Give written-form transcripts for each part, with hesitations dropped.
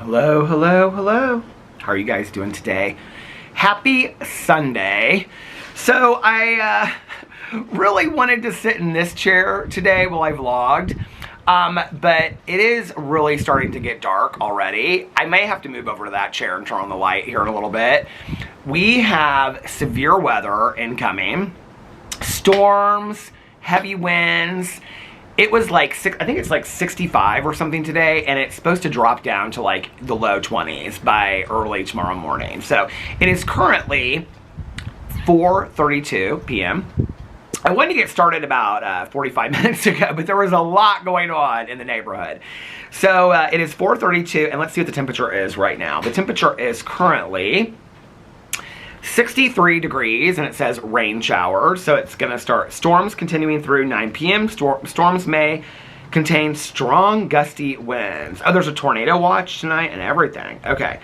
Hello, hello, hello. How are you guys doing today? Happy Sunday. So I really wanted to sit in this chair today while I vlogged, but it is really starting to get dark already. I may have to move over to that chair and turn on the light here in a little bit. We have severe weather incoming, storms, heavy winds. It was like, I think it's like 65 or something today, and it's supposed to drop down to like the low 20s by early tomorrow morning. So it is currently 4:32 p.m. I wanted to get started about 45 minutes ago, but there was a lot going on in the neighborhood. So it is 4:32, and let's see what the temperature is right now. The temperature is currently 63 degrees, and it says rain showers, so it's going to start storms continuing through 9 p.m. Storms may contain strong gusty winds. Oh, there's a tornado watch tonight and everything. Okay.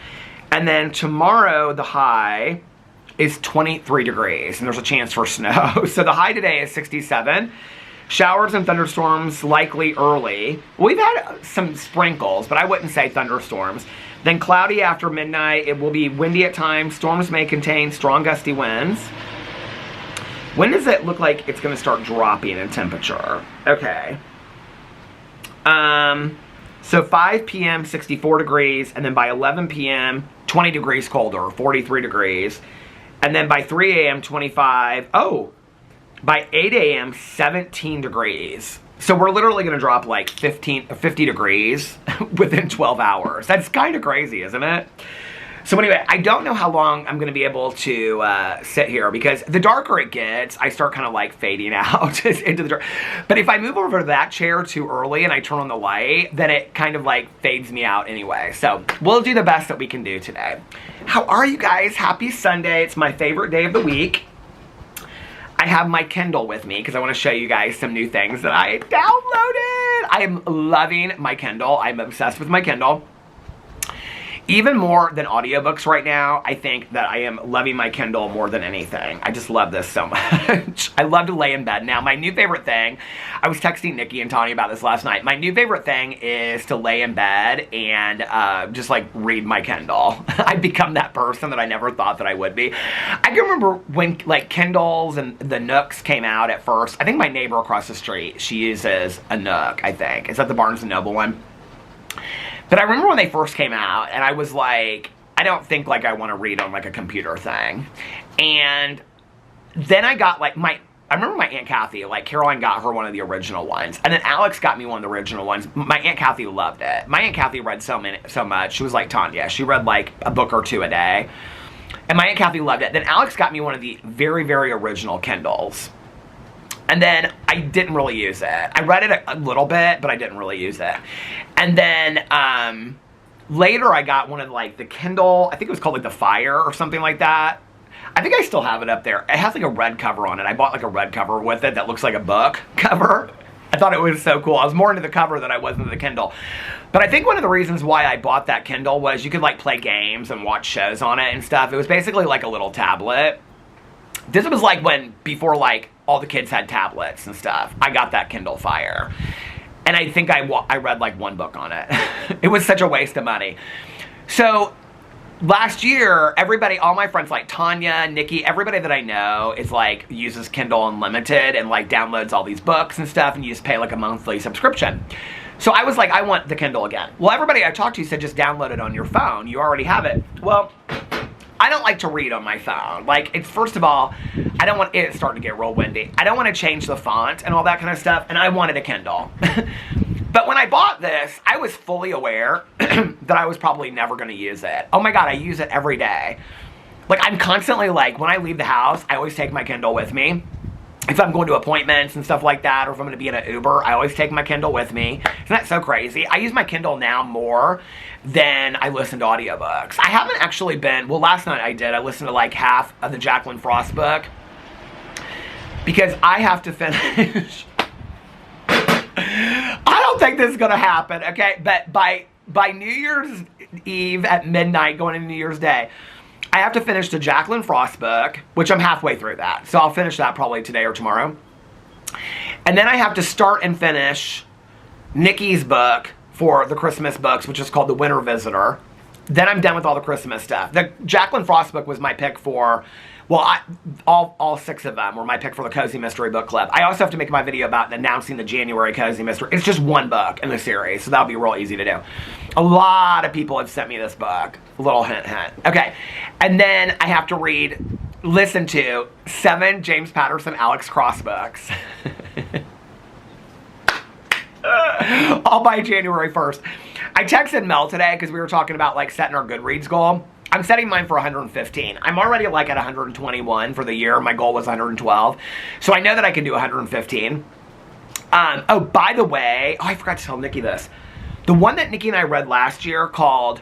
And then tomorrow, the high is 23 degrees, and there's a chance for snow. So the high today is 67. Showers and thunderstorms likely early. We've had some sprinkles, but I wouldn't say thunderstorms. Then cloudy after midnight. It will be windy at times. Storms may contain strong gusty winds. When does it look like it's going to start dropping in temperature? Okay. So 5 p.m., 64 degrees. And then by 11 p.m., 20 degrees colder, 43 degrees. And then by 3 a.m., 25. Oh, by 8 a.m., 17 degrees. So we're literally going to drop like 50 degrees within 12 hours. That's kind of crazy, isn't it? So anyway, I don't know how long I'm going to be able to sit here, because the darker it gets, I start kind of like fading out into the dark. But if I move over to that chair too early and I turn on the light, then it kind of like fades me out anyway. So we'll do the best that we can do today. How are you guys? Happy Sunday. It's my favorite day of the week. I have my Kindle with me because I want to show you guys some new things that I downloaded. I am loving my Kindle. I'm obsessed with my Kindle. Even more than audiobooks right now, I think that I am loving my Kindle more than anything. I just love this so much. I love to lay in bed. Now, my new favorite thing, I was texting Nikki and Tanya about this last night. My new favorite thing is to lay in bed and just like read my Kindle. I've become that person that I never thought that I would be. I can remember when like Kindles and the Nooks came out at first. I think my neighbor across the street, she uses a Nook, I think. Is that the Barnes & Noble one? But I remember when they first came out, and I was like, I don't think like I want to read on like a computer thing. And then I got like I remember my Aunt Kathy, like Caroline got her one of the original ones. And then Alex got me one of the original ones. My Aunt Kathy loved it. My Aunt Kathy read so much. She was like Tanya. She read like a book or two a day. And my Aunt Kathy loved it. Then Alex got me one of the very, very original Kindles. And then I didn't really use it. I read it a little bit, but I didn't really use it. And then later I got one of like the Kindle, I think it was called like the Fire or something like that. I think I still have it up there. It has like a red cover on it. I bought like a red cover with it that looks like a book cover. I thought it was so cool. I was more into the cover than I was into the Kindle. But I think one of the reasons why I bought that Kindle was you could like play games and watch shows on it and stuff. It was basically like a little tablet. This was like before like all the kids had tablets and stuff. I got that Kindle Fire. And I think I read like one book on it. It was such a waste of money. So last year, everybody, all my friends like Tanya, Nikki, everybody that I know is like uses Kindle Unlimited and like downloads all these books and stuff, and you just pay like a monthly subscription. So I was like, I want the Kindle again. Well, everybody I talked to said just download it on your phone. You already have it. Well, I don't like to read on my phone. Like, it's first of all, I don't want it's starting to get real windy. I don't want to change the font and all that kind of stuff, and I wanted a Kindle. But when I bought this, I was fully aware that I was probably never going to use it. Oh my God, I use it every day. Like, I'm constantly like, when I leave the house, I always take my Kindle with me. If I'm going to appointments and stuff like that, or if I'm going to be in an Uber, I always take my Kindle with me. Isn't that so crazy? I use my Kindle now more than I listen to audiobooks. I haven't actually been, well, last night I did. I listened to like half of the Jacqueline Frost book because I have to finish. I don't think this is going to happen, okay? But by New Year's Eve at midnight, going into New Year's Day, I have to finish the Jacqueline Frost book, which I'm halfway through that. So I'll finish that probably today or tomorrow. And then I have to start and finish Nikki's book for the Christmas books, which is called The Winter Visitor. Then I'm done with all the Christmas stuff. The Jacqueline Frost book was my pick for, well, all 6 of them were my pick for the Cozy Mystery Book Club. I also have to make my video about announcing the January Cozy Mystery. It's just one book in the series, so that'll be real easy to do. A lot of people have sent me this book. A little hint, hint. Okay, and then I have to listen to 7 James Patterson Alex Cross books. All by January 1st. I texted Mel today because we were talking about like setting our Goodreads goal. I'm setting mine for 115. I'm already like at 121 for the year. My goal was 112. So I know that I can do 115. Oh, by the way, I forgot to tell Nikki this. The one that Nikki and I read last year called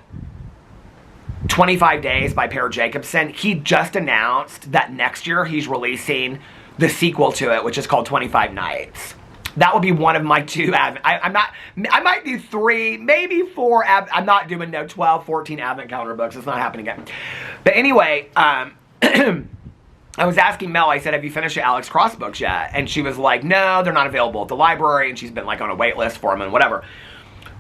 25 Days by Per Jacobson, he just announced that next year he's releasing the sequel to it, which is called 25 Nights. That would be one of my 2 I might do 3, maybe 4 I'm not doing no 12, 14 Advent calendar books. It's not happening again. But anyway, I was asking Mel, I said, have you finished the Alex Cross books yet? And she was like, no, they're not available at the library, and she's been like on a wait list for them and whatever.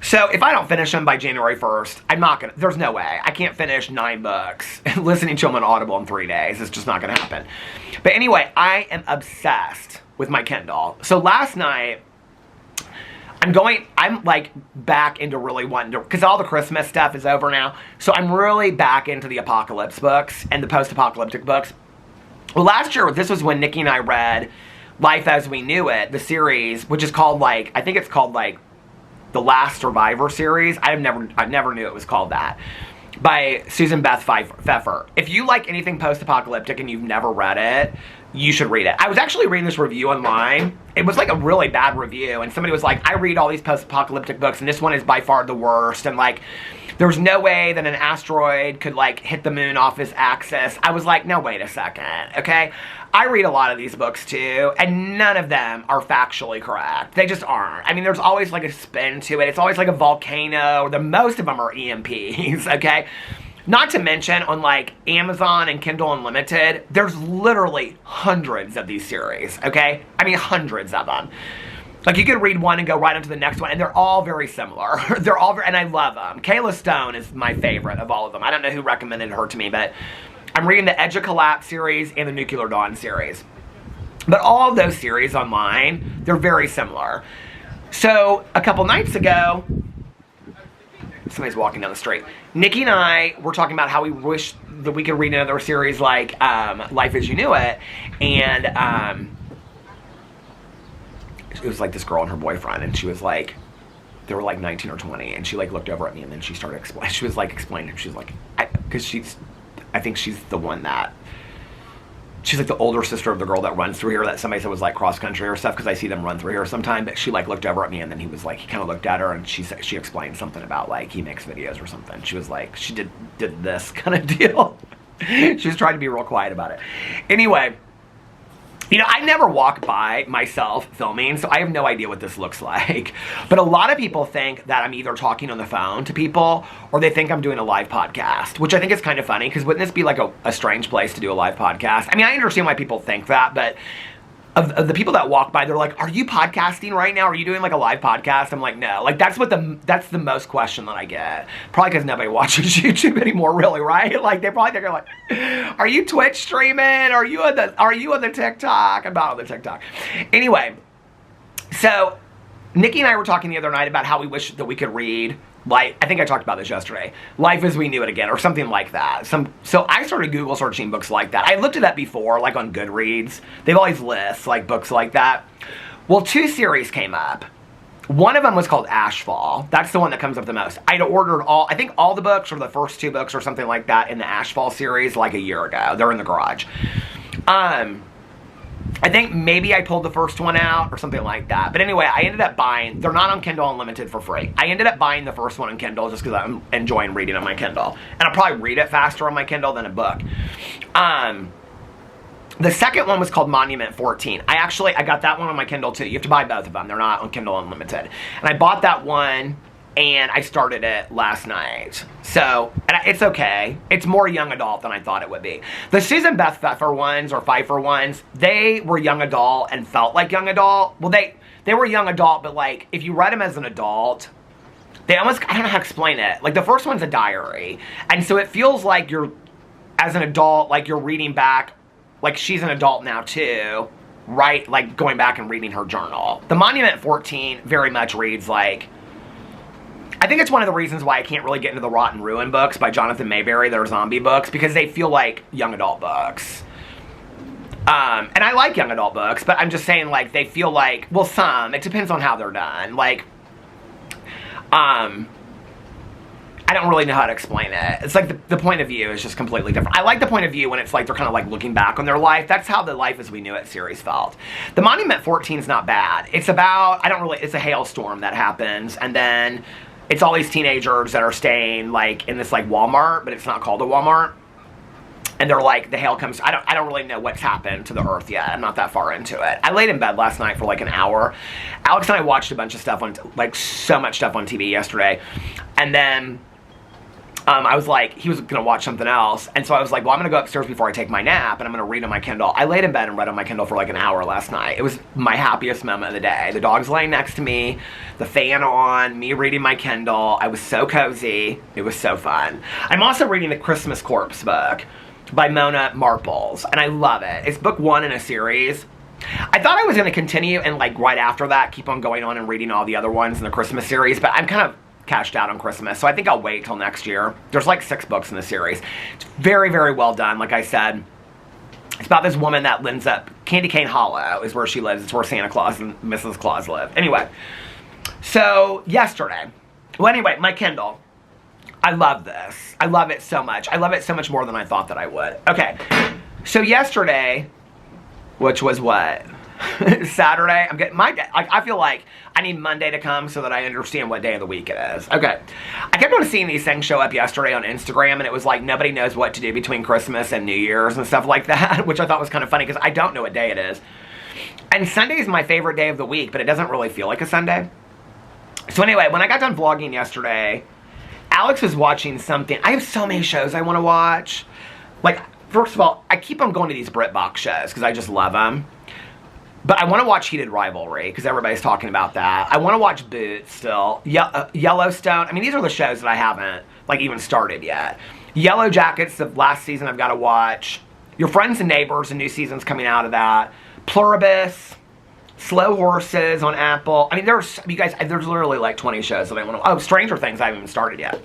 So if I don't finish them by January 1st, I'm not gonna, there's no way. I can't finish 9 books listening to them on Audible in 3 days. It's just not gonna happen. But anyway, I am obsessed with my Kindle. So last night, I'm like back into really wanting to, because all the Christmas stuff is over now. So I'm really back into the apocalypse books and the post-apocalyptic books. Well, last year, this was when Nikki and I read Life as We Knew It, the series, which is called like, I think it's called like The Last Survivor series. I never knew it was called that. By Susan Beth Pfeffer. If you like anything post-apocalyptic and you've never read it, you should read it. I was actually reading this review online. It was like a really bad review, and somebody was like, I read all these post-apocalyptic books, and this one is by far the worst, and like, there's no way that an asteroid could like hit the moon off its axis. I was like, no, wait a second, okay? I read a lot of these books too, and none of them are factually correct. They just aren't. I mean, there's always like a spin to it. It's always like a volcano. Most of them are EMPs, okay? Not to mention, on like Amazon and Kindle Unlimited, there's literally hundreds of these series, okay? I mean, hundreds of them. Like, you could read one and go right into the next one, and they're all very similar. And I love them. Kayla Stone is my favorite of all of them. I don't know who recommended her to me, but I'm reading the Edge of Collapse series and the Nuclear Dawn series. But all of those series online, they're very similar. So, a couple nights ago, somebody's walking down the street. Nikki and I were talking about how we wish that we could read another series like Life as You Knew It. And it was like this girl and her boyfriend, and she was like, they were like 19 or 20, and she like looked over at me, and then she started explaining. She was like explaining. She was like, because I think she's the one that, she's like the older sister of the girl that runs through here that somebody said was like cross country or stuff, because I see them run through here sometime. But she like looked over at me, and then he was like, he kind of looked at her, and she explained something about like he makes videos or something. She was like, she did this kind of deal. She was trying to be real quiet about it. Anyway, you know, I never walk by myself filming, so I have no idea what this looks like. But a lot of people think that I'm either talking on the phone to people, or they think I'm doing a live podcast, which I think is kind of funny, because wouldn't this be like a strange place to do a live podcast? I mean, I understand why people think that, but of the people that walk by, they're like, are you podcasting right now? Are you doing like a live podcast? I'm like, no. Like, that's the most question that I get. Probably because nobody watches YouTube anymore, really, right? Like, they're like, are you Twitch streaming? Are you on the TikTok? I'm not on the TikTok. Anyway, so Nikki and I were talking the other night about how we wish that we could read, like, I think I talked about this yesterday, Life as We Knew It Again, or something like that. So I started Google searching books like that. I looked at that before, like on Goodreads. They've always lists, like, books like that. Well, 2 series came up. One of them was called Ashfall. That's the one that comes up the most. I'd ordered I think all the books, or the first 2 books, or something like that, in the Ashfall series, like a year ago. They're in the garage. I think maybe I pulled the first one out or something like that. But anyway, I ended up buying, they're not on Kindle Unlimited for free. I ended up buying the first one on Kindle just because I'm enjoying reading on my Kindle. And I'll probably read it faster on my Kindle than a book. The second one was called Monument 14. I got that one on my Kindle too. You have to buy both of them. They're not on Kindle Unlimited. And I bought that one, and I started it last night. So, and it's okay. It's more young adult than I thought it would be. The Susan Beth Pfeffer ones, or Pfeiffer ones, they were young adult and felt like young adult. Well, they were young adult, but like, if you read them as an adult, they almost, I don't know how to explain it. Like, the first one's a diary. And so it feels like you're, as an adult, like you're reading back, like she's an adult now too, right? Like going back and reading her journal. The Monument 14 very much reads like, I think it's one of the reasons why I can't really get into the Rot and Ruin books by Jonathan Mayberry. They're zombie books because they feel like young adult books. And I like young adult books, but I'm just saying, like, they feel like, well, some, it depends on how they're done. Like, I don't really know how to explain it. It's like the point of view is just completely different. I like the point of view when it's like they're kind of like looking back on their life. That's how the Life as We Knew It series felt. The Monument 14 is not bad. It's about, it's a hailstorm that happens, and then it's all these teenagers that are staying like in this like Walmart, but it's not called a Walmart. And they're like, the hail comes, I don't really know what's happened to the earth yet. I'm not that far into it. I laid in bed last night for like an hour. Alex and I watched a bunch of stuff on, like so much stuff on TV yesterday. And then I was like, he was going to watch something else. And so I was like, well, I'm going to go upstairs before I take my nap and I'm going to read on my Kindle. I laid in bed and read on my Kindle for like an hour last night. It was my happiest moment of the day. The dog's laying next to me, the fan on, me reading my Kindle. I was so cozy. It was so fun. I'm also reading the Christmas Corpse book by Mona Marples, and I love it. It's book 1 in a series. I thought I was going to continue and like right after that keep on going on and reading all the other ones in the Christmas series, but I'm kind of cashed out on Christmas, so I think I'll wait till next year. There's like 6 books in the series. It's very, very well done. Like I said, it's about this woman that lives up Candy Cane Hollow is where she lives. It's where Santa Claus and Mrs. Claus live. Anyway, so yesterday, well anyway, my Kindle. I love this. I love it so much. I love it so much more than I thought that I would. Okay, so yesterday, which was what? Saturday? I'm getting my day. I feel like I need Monday to come so that I understand what day of the week it is. Okay, I kept on seeing these things show up yesterday on Instagram, and it was like nobody knows what to do between Christmas and New Year's and stuff like that, which I thought was kind of funny because I don't know what day it is. And Sunday is my favorite day of the week, but it doesn't really feel like a Sunday. So anyway, when I got done vlogging yesterday, Alex was watching something. I have so many shows I want to watch. Like, first of all, I keep on going to these BritBox shows because I just love them. But I want to watch Heated Rivalry because everybody's talking about that. I want to watch Boots still. Yellowstone. I mean, these are the shows that I haven't, like, even started yet. Yellow Jackets, the last season I've got to watch. Your Friends and Neighbors, a new season's coming out of that. Pluribus. Slow Horses on Apple. I mean, there's literally like 20 shows that I want to... Oh, Stranger Things I haven't even started yet.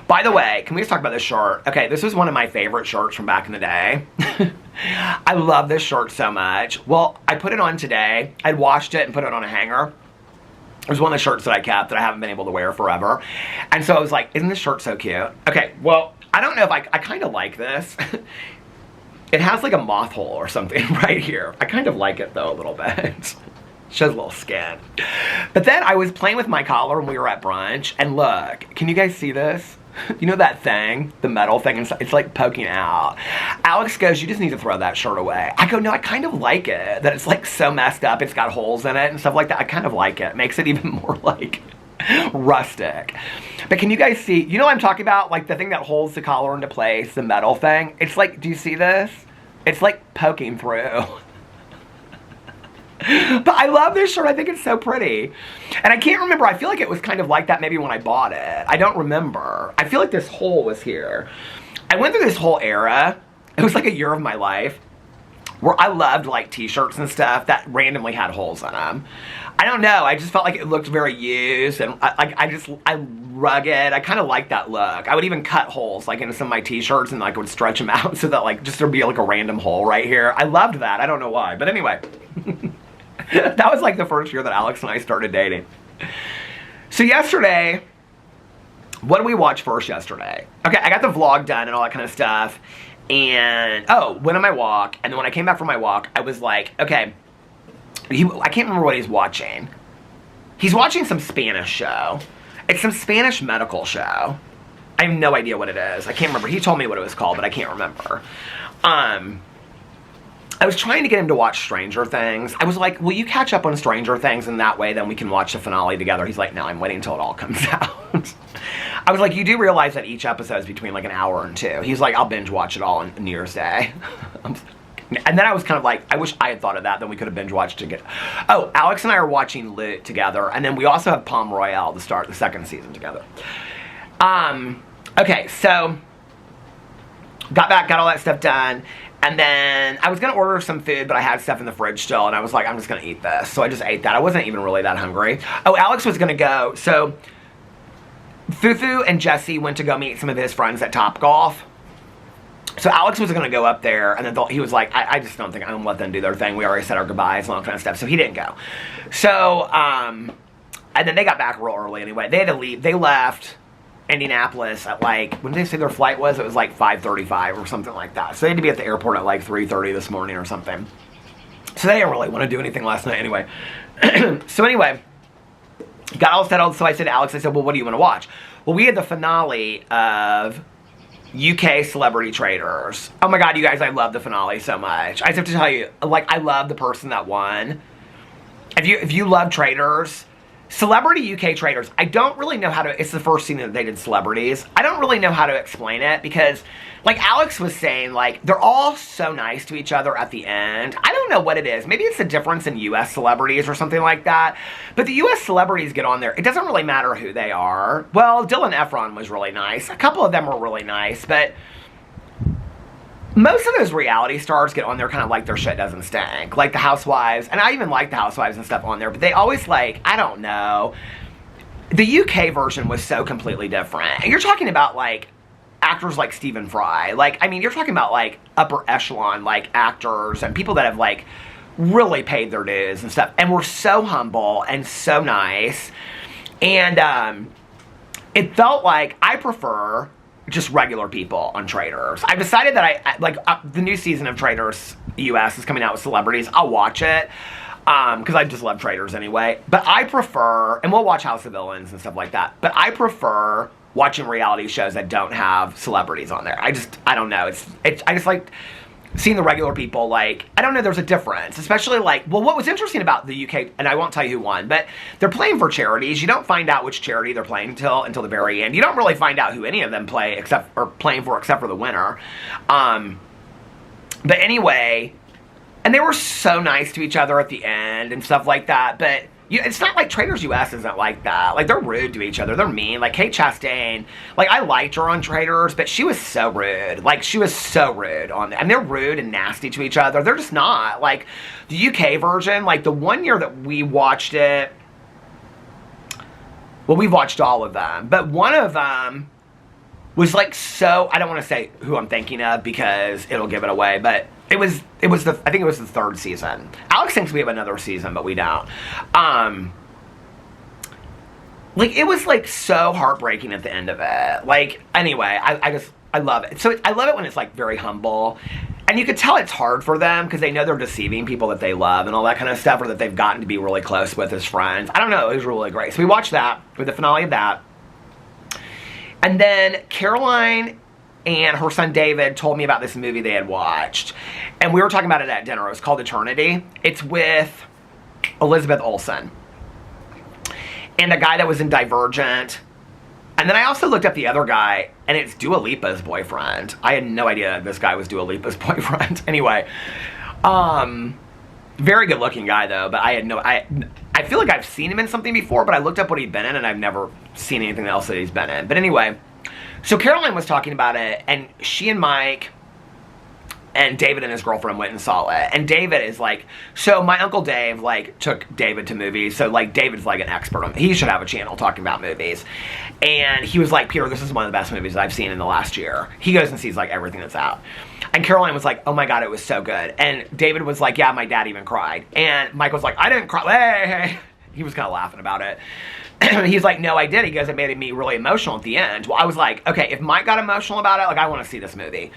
By the way, can we just talk about this shirt? Okay, this was one of my favorite shirts from back in the day. I love this shirt so much. Well, I put it on today. I'd washed it and put it on a hanger. It was one of the shirts that I kept that I haven't been able to wear forever. And so I was like, isn't this shirt so cute? Okay, well, I don't know if I kind of like this. It has like a moth hole or something right here. I kind of like it though a little bit. Shows a little skin. But then I was playing with my collar when we were at brunch, and look, can you guys see this? You know that thing? The metal thing inside? It's like poking out. Alex goes, you just need to throw that shirt away. I go, no, I kind of like it. That it's like so messed up. It's got holes in it and stuff like that. I kind of like it. It makes it even more like rustic. But can you guys see, you know what I'm talking about? Like the thing that holds the collar into place, the metal thing. It's like, do you see this? It's like poking through. But I love this shirt. I think it's so pretty. And I can't remember. I feel like it was kind of like that maybe when I bought it. I don't remember. I feel like this hole was here. I went through this whole era. It was like a year of my life where I loved like t-shirts and stuff that randomly had holes in them. I don't know. I just felt like it looked very used, and I rugged. I kind of like that look. I would even cut holes like into some of my t-shirts and like I would stretch them out so that like just there'd be like a random hole right here. I loved that. I don't know why, but anyway. That was like the first year that Alex and I started dating. So yesterday, what did we watch first yesterday? Okay, I got the vlog done and all that kind of stuff. And, oh, went on my walk. And then when I came back from my walk, I was like, okay, I can't remember what he's watching. He's watching some Spanish show. It's some Spanish medical show. I have no idea what it is. I can't remember. He told me what it was called, but I can't remember. I was trying to get him to watch Stranger Things. I was like, will you catch up on Stranger Things, and that way then we can watch the finale together? He's like, no, I'm waiting until it all comes out. I was like, you do realize that each episode is between like an hour and 2. He's like, I'll binge watch it all on New Year's Day. And then I was kind of like, I wish I had thought of that, then we could have binge watched together. Oh, Alex and I are watching Loot together, and then we also have Palm Royale to start the second season together. Okay, so got back, got all that stuff done, and then I was gonna order some food, but I had stuff in the fridge still, and I was like, I'm just gonna eat this. So I just ate that. I wasn't even really that hungry. Oh, Alex was gonna go, so Fufu and Jesse went to go meet some of his friends at Topgolf. So Alex was going to go up there, and then he was like, I just don't think I'm going to let them do their thing. We already said our goodbyes and all that kind of stuff. So he didn't go. So, and then they got back real early anyway. They had to leave. They left Indianapolis at like, when did they say their flight was? It was like 5:35 or something like that. So they had to be at the airport at like 3:30 this morning or something. So they didn't really want to do anything last night anyway. So anyway, got all settled. So I said to Alex, I said, well, what do you want to watch? Well, we had the finale of UK Celebrity Traders. Oh my god, you guys, I love the finale so much. I just have to tell you, like, I love the person that won. If you love Traders, Celebrity UK Traders, I don't really know how to, it's the first scene that they did celebrities. I don't really know how to explain it because, like Alex was saying, like, they're all so nice to each other at the end. I don't know what it is. Maybe it's the difference in US celebrities or something like that. But the US celebrities get on there. It doesn't really matter who they are. Well, Dylan Efron was really nice. A couple of them were really nice, but most of those reality stars get on there kind of like their shit doesn't stink. Like the Housewives, and I even like the Housewives and stuff on there, but they always like, I don't know. The UK version was so completely different. And you're talking about like actors like Stephen Fry. Like, I mean, you're talking about like upper echelon like actors and people that have like really paid their dues and stuff. And were so humble and so nice. And it felt like I prefer just regular people on Traders. I've decided that the new season of Traders US is coming out with celebrities. I'll watch it because I just love Traders anyway. But I prefer, and we'll watch House of Villains and stuff like that, but I prefer watching reality shows that don't have celebrities on there. I don't know. I just like seeing the regular people, like, I don't know, there's a difference. Especially, like, well, what was interesting about the UK, and I won't tell you who won, but they're playing for charities. You don't find out which charity they're playing until the very end. You don't really find out who any of them except for the winner. But anyway, and they were so nice to each other at the end and stuff like that, but it's not like Traders US isn't like that. Like, they're rude to each other. They're mean. Like, Kate Chastain, like, I liked her on Traders, but she was so rude. Like, she was so rude on them. And they're rude and nasty to each other. They're just not. Like, the UK version, like, the one year that we watched it, well, we've watched all of them, but one of them was, like, so, I don't want to say who I'm thinking of because it'll give it away, but I think it was the third season. Alex thinks we have another season, but we don't. Like, it was, like, so heartbreaking at the end of it. Like, anyway, I love it. So I love it when it's, like, very humble. And you could tell it's hard for them because they know they're deceiving people that they love and all that kind of stuff, or that they've gotten to be really close with as friends. I don't know. It was really great. So we watched that, with the finale of that. And then Caroline and her son David told me about this movie they had watched. And we were talking about it at dinner. It was called Eternity. It's with Elizabeth Olsen. And the guy that was in Divergent. And then I also looked up the other guy, and it's Dua Lipa's boyfriend. I had no idea this guy was Dua Lipa's boyfriend. Anyway, very good looking guy though, but I feel like I've seen him in something before, but I looked up what he'd been in, and I've never seen anything else that he's been in. But anyway, so Caroline was talking about it, and she and Mike and David and his girlfriend went and saw it. And David is like, so my Uncle Dave, like, took David to movies. So, like, David's, like, an expert on, he should have a channel talking about movies. And he was like, Peter, this is one of the best movies I've seen in the last year. He goes and sees, like, everything that's out. And Caroline was like, oh my god, it was so good. And David was like, yeah, my dad even cried. And Mike was like, I didn't cry. Hey. He was kind of laughing about it. He's like, no, I did. He goes, it made me really emotional at the end. Well, I was like, okay, if Mike got emotional about it, like, I want to see this movie.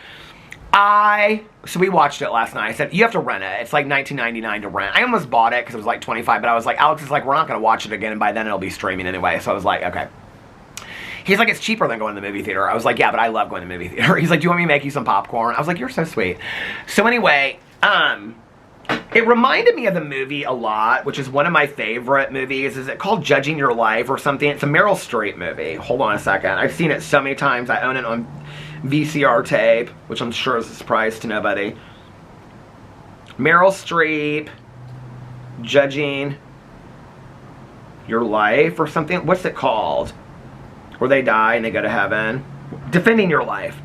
So we watched it last night. I said, you have to rent it. It's like $19.99 to rent. I almost bought it because it was like $25, but I was like, Alex is like, we're not going to watch it again, and by then it'll be streaming anyway. So I was like, okay. He's like, it's cheaper than going to the movie theater. I was like, yeah, but I love going to the movie theater. He's like, do you want me to make you some popcorn? I was like, you're so sweet. So anyway, it reminded me of the movie a lot, which is one of my favorite movies. Is it called Judging Your Life or something? It's a Meryl Streep movie. Hold on a second. I've seen it so many times. I own it on VCR tape, which I'm sure is a surprise to nobody. Meryl Streep judging your life or something. What's it called? Where they die and they go to heaven. Defending Your Life.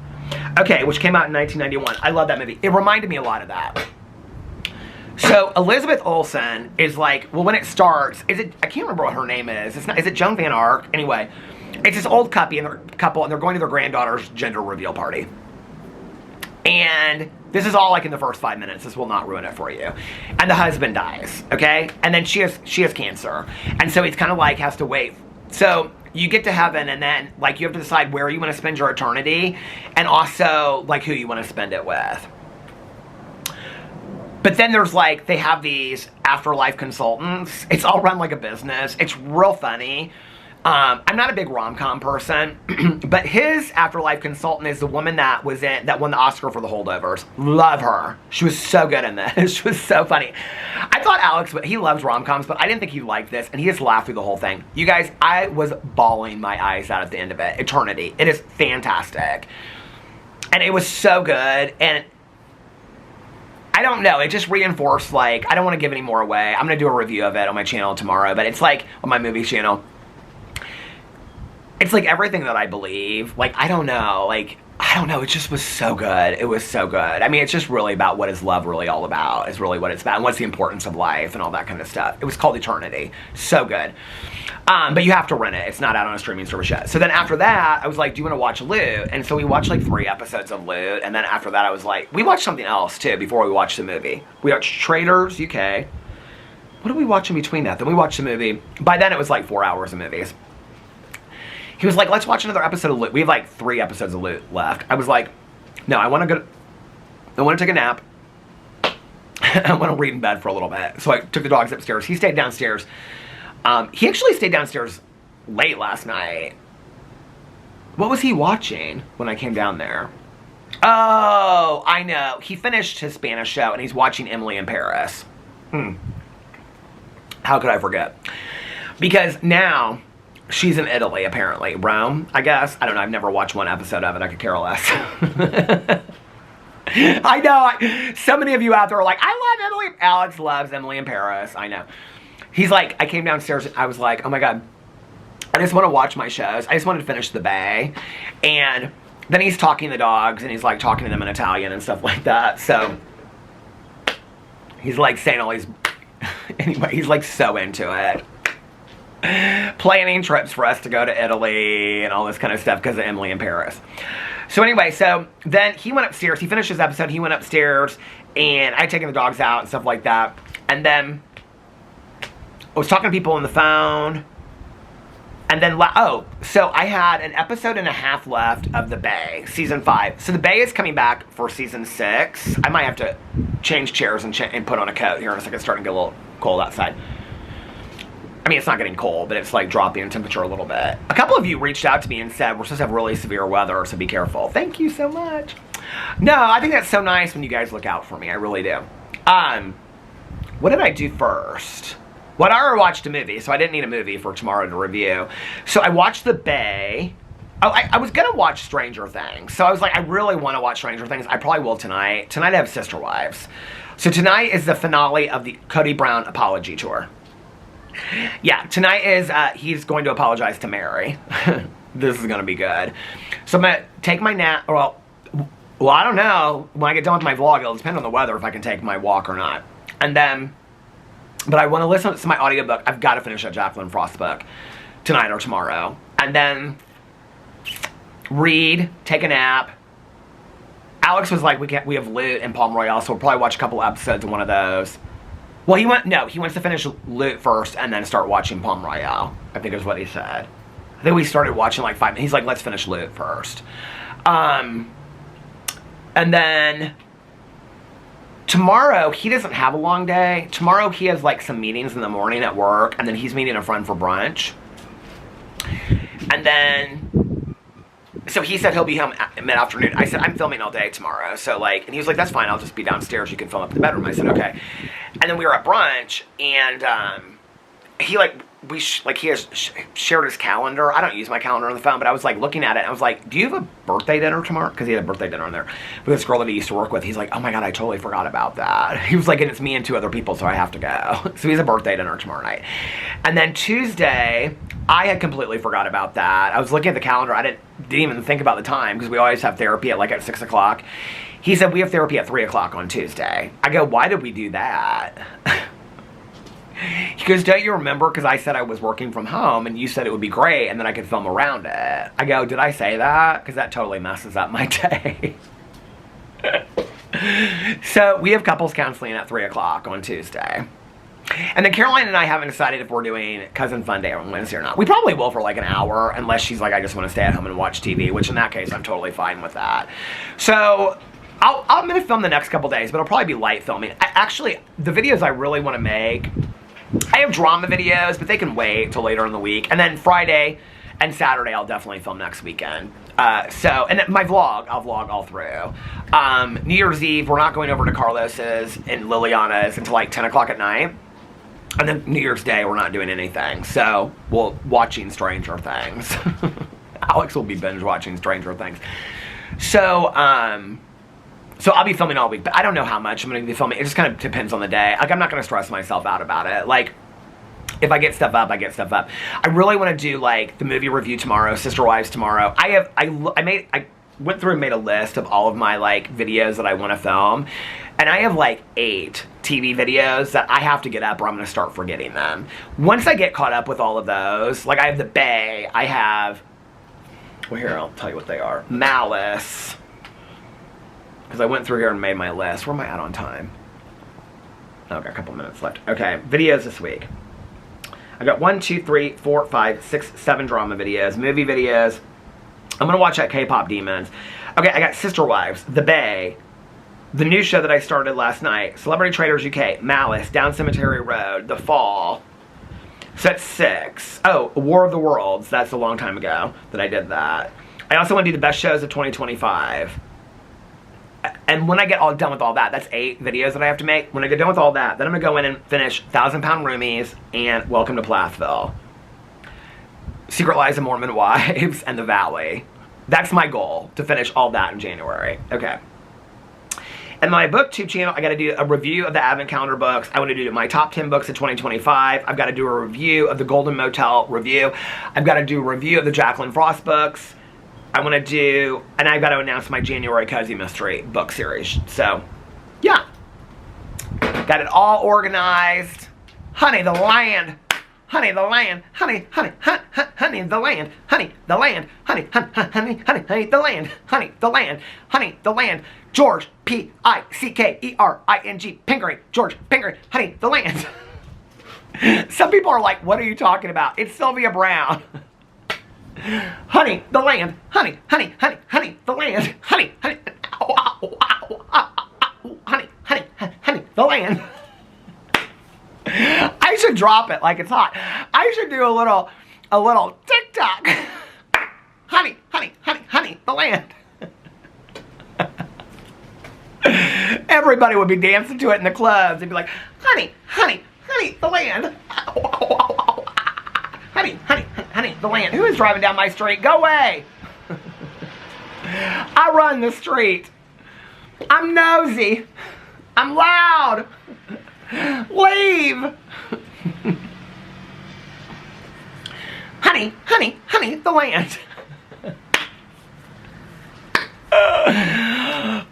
Okay, which came out in 1991. I love that movie. It reminded me a lot of that. So Elizabeth Olsen is like, well, when it starts, I can't remember what her name is. Is it Joan Van Ark? Anyway, it's this old couple and they're going to their granddaughter's gender reveal party. And this is all like in the first 5 minutes. This will not ruin it for you. And the husband dies, okay? And then she has cancer. And so it's kind of like has to wait. So you get to heaven and then like you have to decide where you want to spend your eternity and also like who you want to spend it with. But then there's like, they have these afterlife consultants. It's all run like a business. It's real funny. I'm not a big rom-com person, but his afterlife consultant is the woman that won the Oscar for The Holdovers. Love her. She was so good in this. She was so funny. I thought Alex, he loves rom-coms, but I didn't think he liked this, and he just laughed through the whole thing. You guys, I was bawling my eyes out at the end of it. Eternity. It is fantastic. And it was so good, and I don't know, it just reinforced, like, I don't want to give any more away. I'm going to do a review of it on my channel tomorrow, but it's like, on my movie channel. It's like everything that I believe. Like, I don't know, it just was so good. It was so good. I mean, it's just really about what is love really all about, is really what it's about, and what's the importance of life and all that kind of stuff. It was called Eternity. So good. But you have to rent it. It's not out on a streaming service yet. So then after that, I was like, do you want to watch Loot? And so we watched like 3 episodes of Loot, and then after that I was like, we watched something else too before we watched the movie. We watched Traders UK. What did we watch in between that? Then we watched the movie. By then it was like 4 hours of movies. He was like, let's watch another episode of Loot. We have like 3 episodes of Loot left. I was like, no, I want to take a nap. I want to read in bed for a little bit. So I took the dogs upstairs. He stayed downstairs. He actually stayed downstairs late last night. What was he watching when I came down there? Oh, I know. He finished his Spanish show and he's watching Emily in Paris. How could I forget? Because now she's in Italy, apparently. Rome, I guess. I don't know. I've never watched 1 episode of it. I could care less. I know. So many of you out there are like, I love Emily. Alex loves Emily in Paris. I know. He's like, I came downstairs. I was like, oh my God. I just want to watch my shows. I just wanted to finish The Bay. And then he's talking to the dogs. And he's like talking to them in Italian and stuff like that. So he's like saying all these... Anyway, he's like so into it. Planning trips for us to go to Italy and all this kind of stuff because of Emily in Paris. So anyway, so then he went upstairs. He finished his episode. He went upstairs and I had taken the dogs out and stuff like that. And then I was talking to people on the phone. And then, so I had an episode and a half left of The Bay, season 5. So The Bay is coming back for season 6. I might have to change chairs and put on a coat here in a second. It's starting to get a little cold outside. I mean, it's not getting cold, but it's like dropping in temperature a little bit. A couple of you reached out to me and said, we're supposed to have really severe weather, so be careful. Thank you so much. No, I think that's so nice when you guys look out for me. I really do. What did I do first? Well, I already watched a movie, so I didn't need a movie for tomorrow to review. So I watched The Bay. Oh, I was going to watch Stranger Things. So I was like, I really want to watch Stranger Things. I probably will tonight. Tonight I have Sister Wives. So tonight is the finale of the Cody Brown apology tour. Yeah, tonight is, he's going to apologize to Mary. This is going to be good. So I'm going to take my nap, well, I don't know. When I get done with my vlog, it'll depend on the weather if I can take my walk or not. And then, but I want to listen to my audiobook. I've got to finish that Jacqueline Frost book tonight or tomorrow. And then read, take a nap. Alex was like, we have Loot and Palm Royale, so we'll probably watch a couple episodes of one of those. Well, he wants to finish Loot first and then start watching Palm Royale, I think is what he said. I think we started watching like 5 minutes. He's like, let's finish Loot first. And then tomorrow, he doesn't have a long day. Tomorrow, he has like some meetings in the morning at work, and then he's meeting a friend for brunch. And then, so he said he'll be home mid-afternoon. I said, I'm filming all day tomorrow. So like, and he was like, that's fine. I'll just be downstairs. You can film up in the bedroom. I said, okay. And then we were at brunch, and he like he has shared his calendar. I don't use my calendar on the phone, but I was like looking at it. And I was like, do you have a birthday dinner tomorrow? Because he had a birthday dinner on there with this girl that he used to work with. He's like, oh my God, I totally forgot about that. He was like, and it's me and 2 other people, so I have to go. So he has a birthday dinner tomorrow night. And then Tuesday, I had completely forgot about that. I was looking at the calendar. I didn't even think about the time because we always have therapy at 6 o'clock. He said, we have therapy at 3 o'clock on Tuesday. I go, why did we do that? He goes, don't you remember? Because I said I was working from home and you said it would be great and then I could film around it. I go, did I say that? Because that totally messes up my day. So we have couples counseling at 3 o'clock on Tuesday. And then Caroline and I haven't decided if we're doing Cousin Fun Day on Wednesday or not. We probably will for like an hour, unless she's like, I just want to stay at home and watch TV, which in that case, I'm totally fine with that. So I'm going to film the next couple days, but it'll probably be light filming. Actually, the videos I really want to make, I have drama videos, but they can wait till later in the week. And then Friday and Saturday, I'll definitely film next weekend. And then my vlog, I'll vlog all through. New Year's Eve, we're not going over to Carlos's and Liliana's until like 10 o'clock at night. And then New Year's Day, we're not doing anything. So, watching Stranger Things. Alex will be binge watching Stranger Things. So I'll be filming all week, but I don't know how much I'm going to be filming. It just kind of depends on the day. Like, I'm not going to stress myself out about it. Like, if I get stuff up, I get stuff up. I really want to do, like, the movie review tomorrow, Sister Wives tomorrow. I went through and made a list of all of my, like, videos that I want to film. And I have, like, 8 TV videos that I have to get up or I'm going to start forgetting them. Once I get caught up with all of those, like, I have The Bay, I have, well, here, I'll tell you what they are. Malice. Because I went through here and made my list. Where am I at on time? Oh, I've got a couple minutes left. Okay, videos this week. I got 1, 2, 3, 4, 5, 6, 7 drama videos, movie videos. I'm going to watch that K-Pop Demons. Okay, I got Sister Wives, The Bay, the new show that I started last night, Celebrity Traders UK, Malice, Down Cemetery Road, The Fall. So that's 6. Oh, War of the Worlds. That's a long time ago that I did that. I also want to do the best shows of 2025. And when I get all done with all that, that's 8 videos that I have to make. When I get done with all that, then I'm going to go in and finish 1,000 Pound Roomies and Welcome to Plathville. Secret Lives of Mormon Wives and The Valley. That's my goal, to finish all that in January. Okay. And my BookTube channel, I got to do a review of the Advent Calendar books. I want to do my top 10 books of 2025. I've got to do a review of the Golden Motel review. I've got to do a review of the Jacqueline Frost books. I want to do, and I've got to announce my January Cozy Mystery book series. So, yeah. Got it all organized. Honey, the land. Honey, the land. Honey, honey, honey, honey, the land. Honey, the land. Honey, honey, honey, honey, honey, the land. Honey, the land. Honey, the land. George, P-I-C-K-E-R-I-N-G, Pingree. George, Pingree. Honey, the land. Some people are like, what are you talking about? It's Sylvia Brown. Honey, the land. Honey, honey, honey, honey, the land. Honey, honey, ow, ow, ow, ow, ow, ow, honey, honey, honey, the land. I should drop it like it's hot. I should do a little TikTok. Honey, honey, honey, honey, the land. Everybody would be dancing to it in the clubs. They'd be like, honey, honey, honey, the land. Ow, ow, ow, ow, ow. Honey, honey, honey, the land. Who is driving down my street? Go away. I run the street. I'm nosy. I'm loud. Leave. Honey, honey, honey, the land.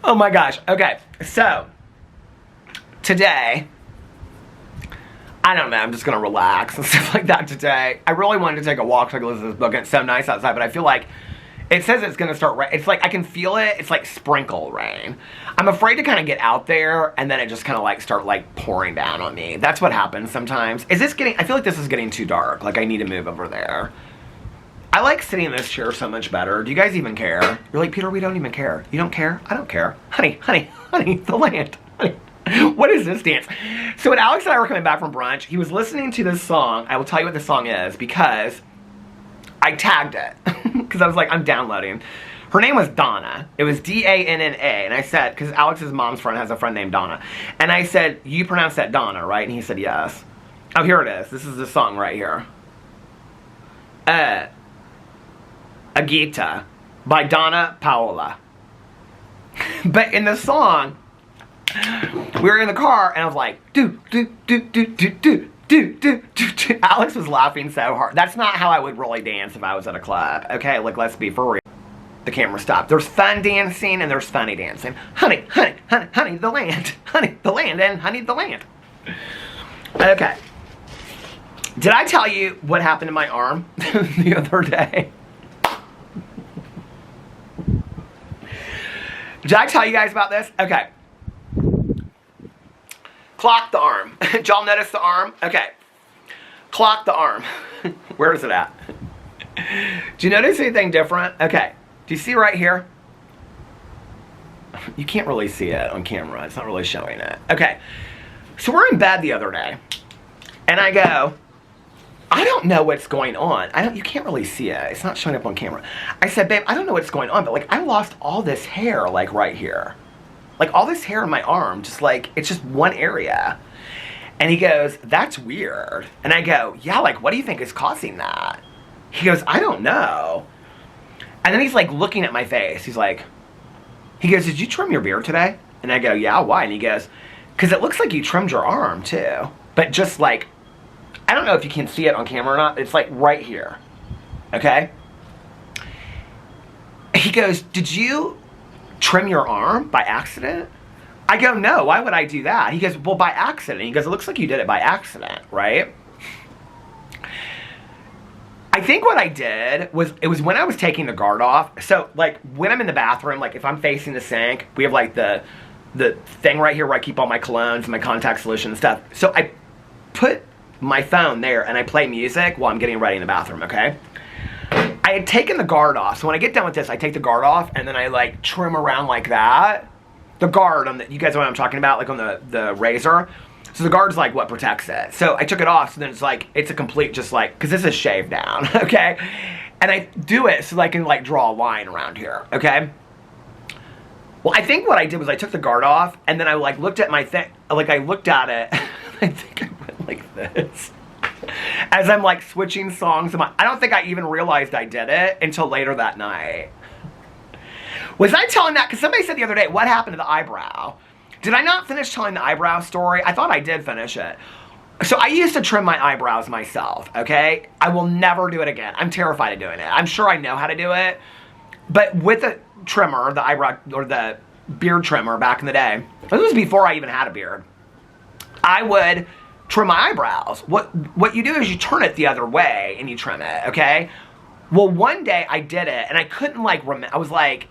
Oh my gosh. Okay, so today, I don't know, I'm just gonna relax and stuff like that today. I really wanted to take a walk so I could listen to this book, and it's so nice outside, but I feel like it says it's gonna start rain. It's like, I can feel it. It's like sprinkle rain. I'm afraid to kind of get out there and then it just kind of like start like pouring down on me. That's what happens sometimes. Is this getting, I feel like this is getting too dark. Like I need to move over there. I like sitting in this chair so much better. Do you guys even care? You're like, Peter, we don't even care. You don't care? I don't care. Honey, honey, honey, the land. Honey. What is this dance? So when Alex and I were coming back from brunch, he was listening to this song. I will tell you what the song is because I tagged it. Because I was like, I'm downloading. Her name was Donna. It was D-A-N-N-A. And I said, because Alex's mom's friend has a friend named Donna. And I said, you pronounce that Donna, right? And he said, yes. Oh, here it is. This is the song right here. Agita by Donna Paola. But in the song, we were in the car and I was like, do. Alex was laughing so hard. That's not how I would really dance if I was at a club. Okay, like, let's be for real. The camera stopped. There's fun dancing and there's funny dancing. Honey, honey, honey, honey, the land. Honey, the land, and honey, the land. Okay. Did I tell you what happened to my arm the other day? Did I tell you guys about this? Okay. Clock the arm. Did y'all notice the arm? Okay. Clock the arm. Where is it at? Do you notice anything different? Okay. Do you see right here? You can't really see it on camera. It's not really showing it. Okay. So we're in bed the other day. And I go, I don't know what's going on. You can't really see it. It's not showing up on camera. I said, babe, I don't know what's going on, but like I lost all this hair like right here. Like all this hair in my arm, just like, it's just one area. And he goes, that's weird. And I go, yeah, like what do you think is causing that? He goes, I don't know. And then he's like looking at my face. He goes, did you trim your beard today? And I go, yeah, why? And he goes, because it looks like you trimmed your arm too. But just like, I don't know if you can see it on camera or not. It's like right here. Okay? He goes, did you trim your arm by accident? I go, no, why would I do that? He goes, well, by accident. He goes, it looks like you did it by accident, right? I think what I did was, it was when I was taking the guard off. So, like, when I'm in the bathroom, like, if I'm facing the sink, we have, like, the thing right here where I keep all my colognes and my contact solution and stuff. So I put my phone there and I play music while I'm getting ready in the bathroom, okay? I had taken the guard off. So when I get done with this, I take the guard off and then I, like, trim around like that. The guard, you guys know what I'm talking about, like on the razor. So the guard's like what protects it. So I took it off, so then it's like, it's a complete just like, because this is shaved down, okay? And I do it so that I can like draw a line around here, okay? Well, I think what I did was I took the guard off, and then I like looked at my thing, like I looked at it, I think I went like this. As I'm like switching songs, I don't think I even realized I did it until later that night. Was I telling that? Because somebody said the other day, what happened to the eyebrow? Did I not finish telling the eyebrow story? I thought I did finish it. So I used to trim my eyebrows myself, okay? I will never do it again. I'm terrified of doing it. I'm sure I know how to do it. But with a trimmer, the eyebrow, or the beard trimmer back in the day, this was before I even had a beard, I would trim my eyebrows. What you do is you turn it the other way and you trim it, okay? Well, one day I did it and I couldn't like remember. I was like,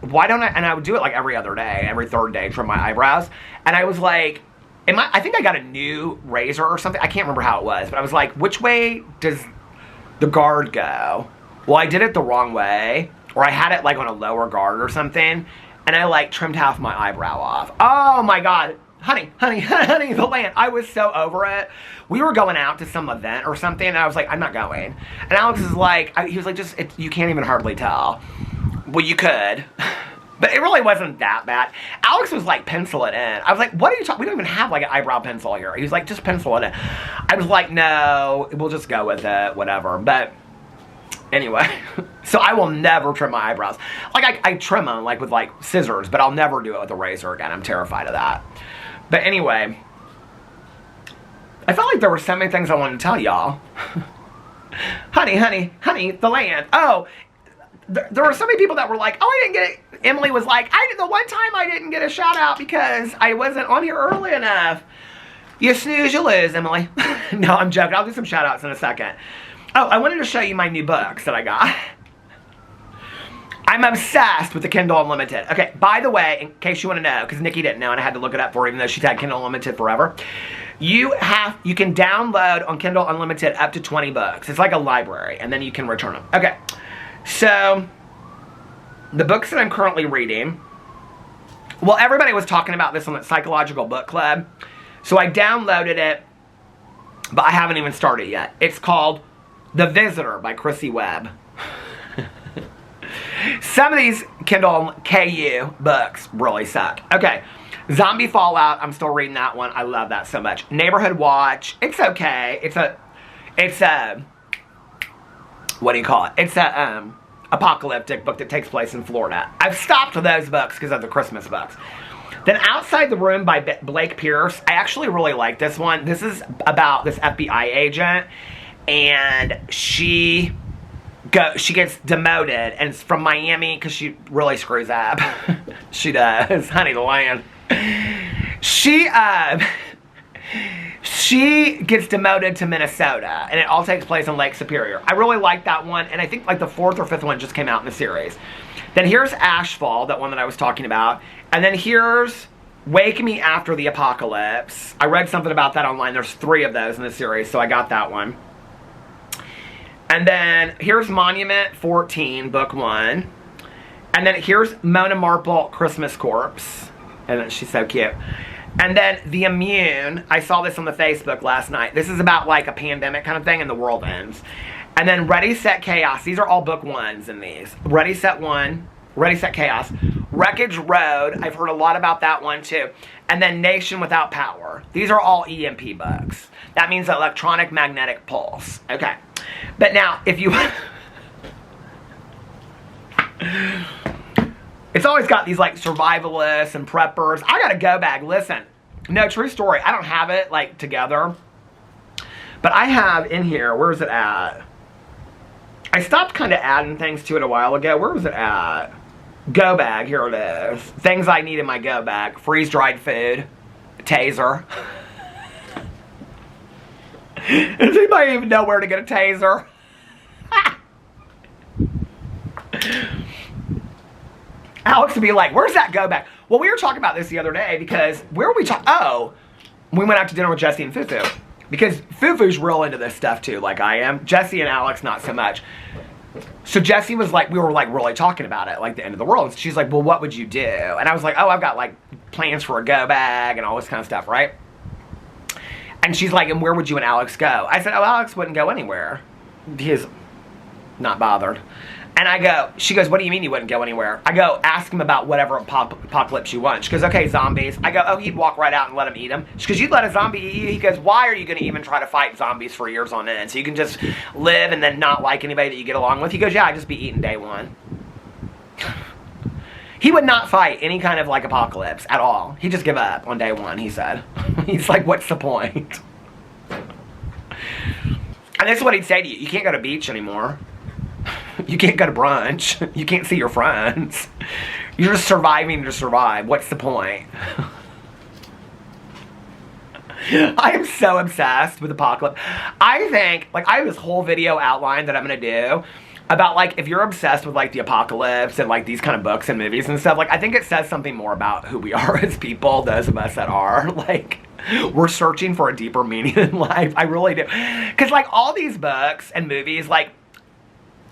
why don't I, and I would do it like every other day, every third day, trim my eyebrows. And I was like, I think I got a new razor or something. I can't remember how it was, but I was like, which way does the guard go? Well, I did it the wrong way, or I had it like on a lower guard or something, and I like trimmed half my eyebrow off. Oh my God, honey, honey, honey, the land. I was so over it. We were going out to some event or something, and I was like, I'm not going. And Alex is like, he was like, you can't even hardly tell. Well, you could, but it really wasn't that bad. Alex was like, pencil it in. I was like, what are you talking? We don't even have like an eyebrow pencil here. He was like, just pencil it in. I was like, no, we'll just go with it, whatever. But anyway, so I will never trim my eyebrows. Like I trim them like with like scissors, but I'll never do it with a razor again. I'm terrified of that. But anyway, I felt like there were so many things I wanted to tell y'all. Honey, honey, honey, the land. Oh, there were so many people that were like, oh, I didn't get it. Emily was like, the one time I didn't get a shout out because I wasn't on here early enough. You snooze, you lose, Emily. No, I'm joking. I'll do some shout outs in a second. Oh, I wanted to show you my new books that I got. I'm obsessed with the Kindle Unlimited. Okay, by the way, in case you want to know, because Nikki didn't know and I had to look it up for her, even though she's had Kindle Unlimited forever. You can download on Kindle Unlimited up to 20 books. It's like a library, and then you can return them. Okay. So, the books that I'm currently reading, well, everybody was talking about this on the Psychological Book Club, so I downloaded it, but I haven't even started yet. It's called The Visitor by Chrissy Webb. Some of these Kindle KU books really suck. Okay, Zombie Fallout, I'm still reading that one. I love that so much. Neighborhood Watch, it's okay. It's a what do you call it? It's a apocalyptic book that takes place in Florida. I've stopped those books because of the Christmas books. Then Outside the Room by Blake Pierce. I actually really like this one. This is about this FBI agent, and she gets demoted, and it's from Miami because she really screws up. She does, honey, the land. She gets demoted to Minnesota, and it all takes place in Lake Superior. I really like that one, and I think like the 4th or 5th one just came out in the series. Then here's Ashfall, that one that I was talking about. And then here's Wake Me After the Apocalypse. I read something about that online. There's 3 of those in the series, so I got that one. And then here's Monument 14, book 1. And then here's Mona Marple, Christmas Corpse. And she's so cute. And then The Immune. I saw this on the Facebook last night. This is about like a pandemic kind of thing and the world ends. And then Ready, Set, Chaos. These are all book 1s in these. Ready, Set 1. Ready, Set, Chaos. Wreckage Road. I've heard a lot about that one too. And then Nation Without Power. These are all EMP books. That means electronic magnetic pulse. Okay. But now, if you... It's always got these like survivalists and preppers. I got a go bag. Listen. No, true story. I don't have it like together. But I have in here, where is it at? I stopped kind of adding things to it a while ago. Where was it at? Go bag, here it is. Things I need in my go bag. Freeze-dried food. Taser. Does anybody even know where to get a taser? Alex would be like, where's that go bag? Well, we were talking about this the other day because where were we talking? Oh, we went out to dinner with Jesse and Fufu. Because Fufu's real into this stuff too, like I am. Jesse and Alex, not so much. So Jesse was like, we were like really talking about it, like the end of the world. She's like, well, what would you do? And I was like, oh, I've got like plans for a go bag and all this kind of stuff, right? And she's like, and where would you and Alex go? I said, oh, Alex wouldn't go anywhere. He's not bothered. And I go, she goes, what do you mean you wouldn't go anywhere? I go, ask him about whatever apocalypse you want. She goes, okay, zombies. I go, oh, he'd walk right out and let him eat them. She goes, you'd let a zombie eat you? He goes, why are you going to even try to fight zombies for years on end? So you can just live and then not like anybody that you get along with? He goes, yeah, I'd just be eating day one. He would not fight any kind of like apocalypse at all. He'd just give up on day one, he said. He's like, what's the point? And this is what he'd say to you. You can't go to the beach anymore. You can't go to brunch. You can't see your friends. You're just surviving to survive. What's the point? I am so obsessed with apocalypse. I think, like, I have this whole video outline that I'm going to do about, like, if you're obsessed with, like, the apocalypse and, like, these kind of books and movies and stuff, like, I think it says something more about who we are as people, those of us that are, like, we're searching for a deeper meaning in life. I really do. Because, like, all these books and movies, like,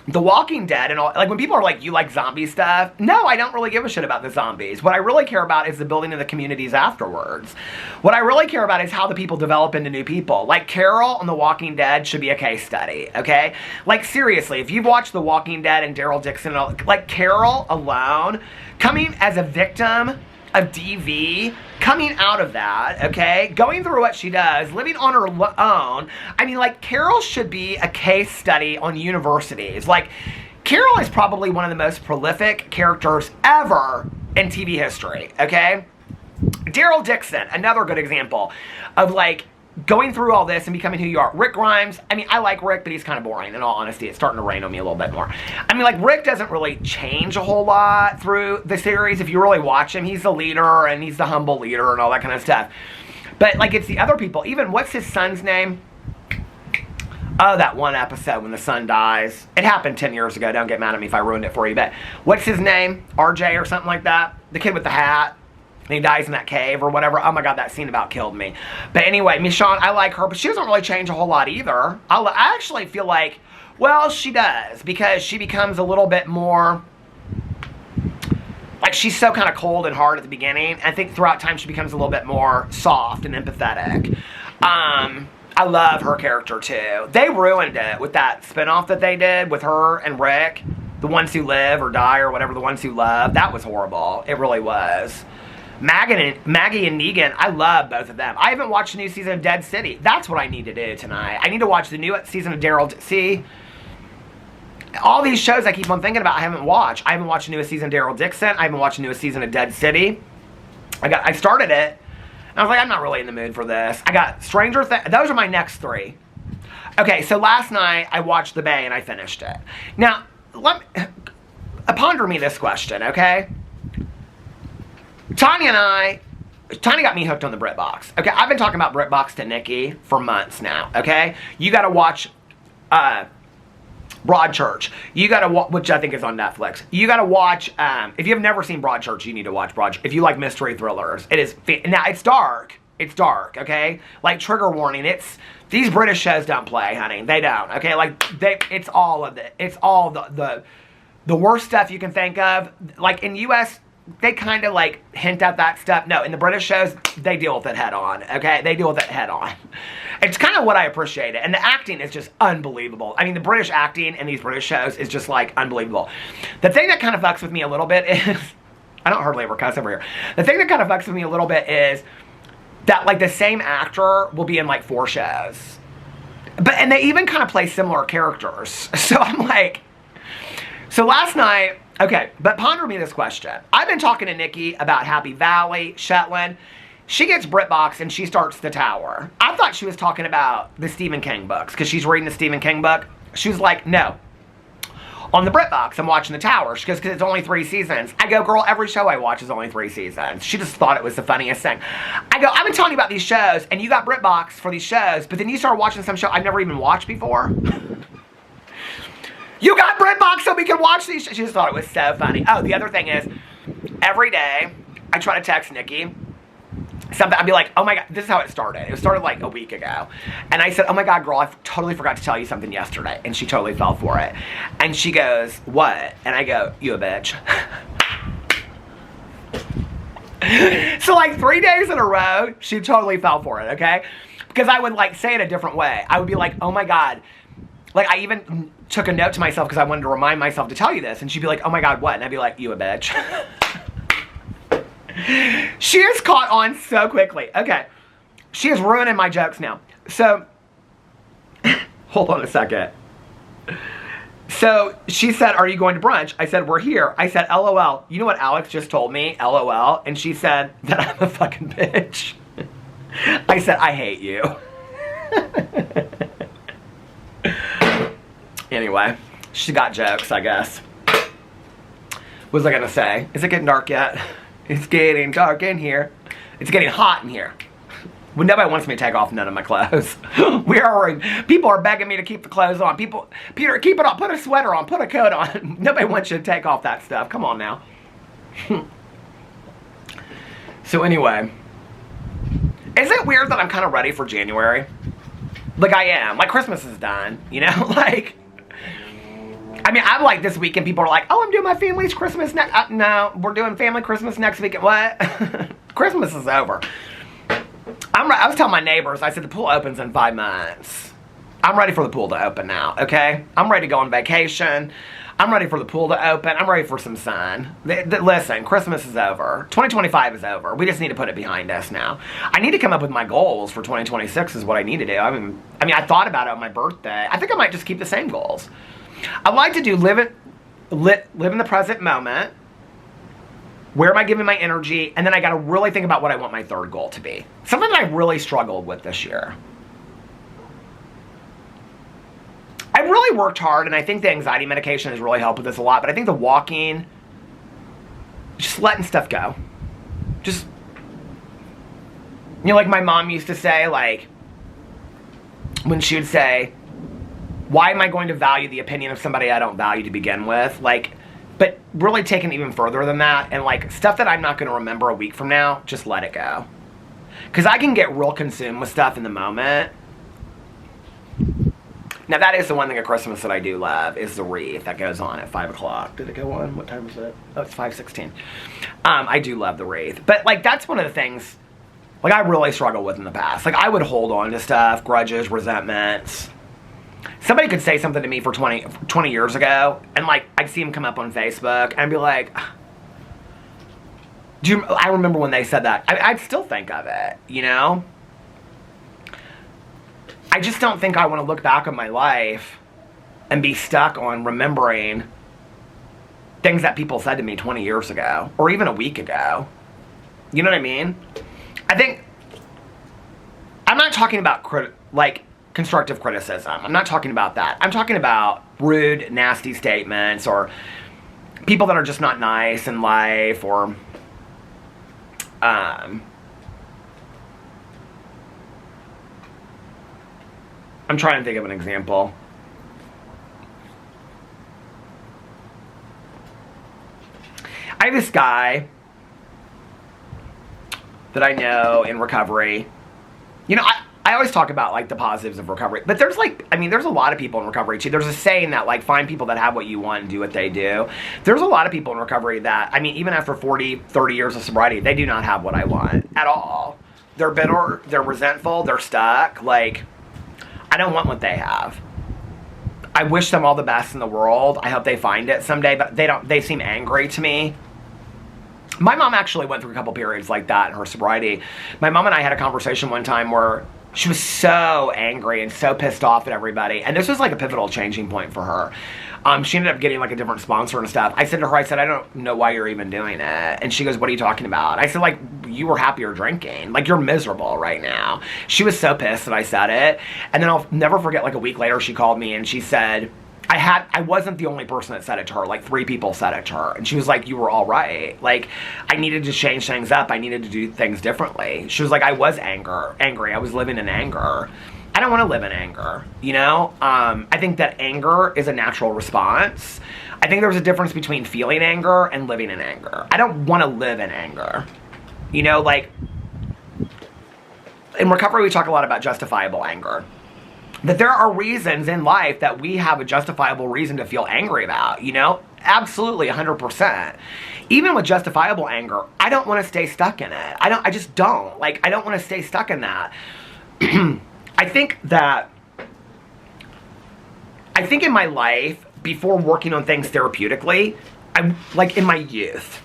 The Walking Dead and all, like when people are like, you like zombie stuff? No, I don't really give a shit about the zombies. What I really care about is the building of the communities afterwards. What I really care about is how the people develop into new people. Like Carol on The Walking Dead should be a case study, okay? Like seriously, if you've watched The Walking Dead and Daryl Dixon, and all, like Carol alone, coming as a victim of DV, coming out of that, okay, going through what she does, living on her own. I mean, like, Carol should be a case study on universities. Like, Carol is probably one of the most prolific characters ever in TV history, okay? Daryl Dixon, another good example of, like, going through all this and becoming who you are. Rick Grimes, I mean, I like Rick, but he's kind of boring, in all honesty. It's starting to rain on me a little bit more. I mean, like, Rick doesn't really change a whole lot through the series. If you really watch him, he's the leader, and he's the humble leader, and all that kind of stuff. But, like, it's the other people. Even, what's his son's name? Oh, that one episode when the son dies. It happened 10 years ago. Don't get mad at me if I ruined it for you. But what's his name? RJ or something like that? The kid with the hat. And he dies in that cave or whatever. Oh my god, that scene about killed me. But anyway, Michonne, I like her, but she doesn't really change a whole lot either. I actually feel like, well, she does. Because she becomes a little bit more, like, she's so kind of cold and hard at the beginning. I think throughout time she becomes a little bit more soft and empathetic. I love her character too. They ruined it with that spinoff that they did with her and Rick. The Ones Who Live or Die or whatever, The Ones Who Love. That was horrible. It really was. Maggie and Negan, I love both of them. I haven't watched the new season of Dead City. That's what I need to do tonight. I need to watch the new season of Daryl. See? All these shows I keep on thinking about I haven't watched. I haven't watched the newest season of Daryl Dixon. I haven't watched the newest season of Dead City. I started it. And I was like, I'm not really in the mood for this. I got Stranger Things. Those are my next 3. Okay, so last night I watched The Bay and I finished it. Now, ponder me this question, okay? Tanya got me hooked on the BritBox. Okay, I've been talking about BritBox to Nikki for months now, okay? You gotta watch Broadchurch. You gotta watch, which I think is on Netflix. You gotta watch, if you've never seen Broadchurch, you need to watch Broadchurch. If you like mystery thrillers, it is, now it's dark. It's dark, okay? Like, trigger warning, these British shows don't play, honey. They don't, okay? Like, it's all of it. It's all the worst stuff you can think of. Like, in U.S., they kind of, like, hint at that stuff. No, in the British shows, they deal with it head on, okay? They deal with it head on. It's kind of what I appreciate it. And the acting is just unbelievable. I mean, the British acting in these British shows is just, like, unbelievable. The thing that kind of fucks with me a little bit is... I don't hardly ever cuss over here. The thing that kind of fucks with me a little bit is that, like, the same actor will be in, like, 4 shows. And they even kind of play similar characters. So I'm like... So last night... Okay, but ponder me this question. I've been talking to Nikki about Happy Valley, Shetland. She gets BritBox and she starts The Tower. I thought she was talking about the Stephen King books because she's reading the Stephen King book. She was like, no. On the BritBox, I'm watching The Tower. She goes, because it's only 3 seasons. I go, girl, every show I watch is only 3 seasons. She just thought it was the funniest thing. I go, I've been telling you about these shows, and you got BritBox for these shows, but then you started watching some show I've never even watched before. You got BritBox so we can watch these shows. She just thought it was so funny. Oh, the other thing is, every day, I try to text Nikki something. I'd be like, oh my God, this is how it started. It started like a week ago. And I said, oh my God, girl, I totally forgot to tell you something yesterday. And she totally fell for it. And she goes, what? And I go, you a bitch. So like 3 days in a row, she totally fell for it, okay? Because I would like say it a different way. I would be like, oh my God. Like I even took a note to myself because I wanted to remind myself to tell you this. And she'd be like, oh my God, what? And I'd be like, you a bitch. She is caught on so quickly. Okay. She is ruining my jokes now. So, hold on a second. So, she said, are you going to brunch? I said, we're here. I said, LOL. You know what Alex just told me? LOL. And she said that I'm a fucking bitch. I said, I hate you. Anyway, she got jokes, I guess. What was I going to say? Is it getting dark yet? It's getting dark in here. It's getting hot in here. Well, nobody wants me to take off none of my clothes. People are begging me to keep the clothes on. Peter, keep it on. Put a sweater on. Put a coat on. Nobody wants you to take off that stuff. Come on now. So anyway, is it weird that I'm kind of ready for January? Like I am. Like Christmas is done. You know, like. I mean, I'm like this weekend, people are like, oh, I'm doing my family's Christmas next. No, we're doing family Christmas next weekend. What? Christmas is over. I was telling my neighbors, I said the pool opens in 5 months. I'm ready for the pool to open now, okay? I'm ready to go on vacation. I'm ready for the pool to open. I'm ready for some sun. Listen, Christmas is over. 2025 is over. We just need to put it behind us now. I need to come up with my goals for 2026 is what I need to do. I mean, I thought about it on my birthday. I think I might just keep the same goals. I'd like to do live in the present moment. Where am I giving my energy? And then I got to really think about what I want my 3rd goal to be. Something that I really struggled with this year. I really worked hard, and I think the anxiety medication has really helped with this a lot. But I think the walking, just letting stuff go. Just, you know, like my mom used to say, like, when she would say, why am I going to value the opinion of somebody I don't value to begin with? Like, but really taking it even further than that, and like stuff that I'm not going to remember a week from now, just let it go. Because I can get real consumed with stuff in the moment. Now that is the one thing at Christmas that I do love, is the wreath that goes on at 5 o'clock. Did it go on? What time is it? Oh, it's 5:16. I do love the wreath. But like, that's one of the things, like I really struggled with in the past. Like I would hold on to stuff, grudges, resentments. Somebody could say something to me for 20 years ago, and like I'd see them come up on Facebook, and I'd be like, I remember when they said that. I'd still think of it, you know? I just don't think I want to look back on my life and be stuck on remembering things that people said to me 20 years ago or even a week ago. You know what I mean? I think I'm not talking about constructive criticism. I'm not talking about that. I'm talking about rude, nasty statements or people that are just not nice in life or I'm trying to think of an example. I have this guy that I know in recovery. You know, I always talk about, like, the positives of recovery. But there's, like, I mean, there's a lot of people in recovery, too. There's a saying that, like, find people that have what you want and do what they do. There's a lot of people in recovery that, I mean, even after 40, 30 years of sobriety, they do not have what I want at all. They're bitter, they're resentful, they're stuck. Like, I don't want what they have. I wish them all the best in the world. I hope they find it someday, but they seem angry to me. My mom actually went through a couple periods like that in her sobriety. My mom and I had a conversation one time where she was so angry and so pissed off at everybody. And this was like a pivotal changing point for her. She ended up getting like a different sponsor and stuff. I said to her, I said, I don't know why you're even doing it. And she goes, what are you talking about? I said, like, you were happier drinking. Like, you're miserable right now. She was so pissed that I said it. And then I'll never forget, like a week later, she called me and she said, I wasn't the only person that said it to her. Like 3 people said it to her. And she was like, you were all right. Like, I needed to change things up. I needed to do things differently. She was like, I was angry. I was living in anger. I don't want to live in anger, you know? I think that anger is a natural response. I think there's a difference between feeling anger and living in anger. I don't want to live in anger. You know, like, in recovery, we talk a lot about justifiable anger. That there are reasons in life that we have a justifiable reason to feel angry about, you know? Absolutely, 100%. Even with justifiable anger, I don't want to stay stuck in it. I just don't. Like, I don't want to stay stuck in that. I think in my life, before working on things therapeutically, like in my youth,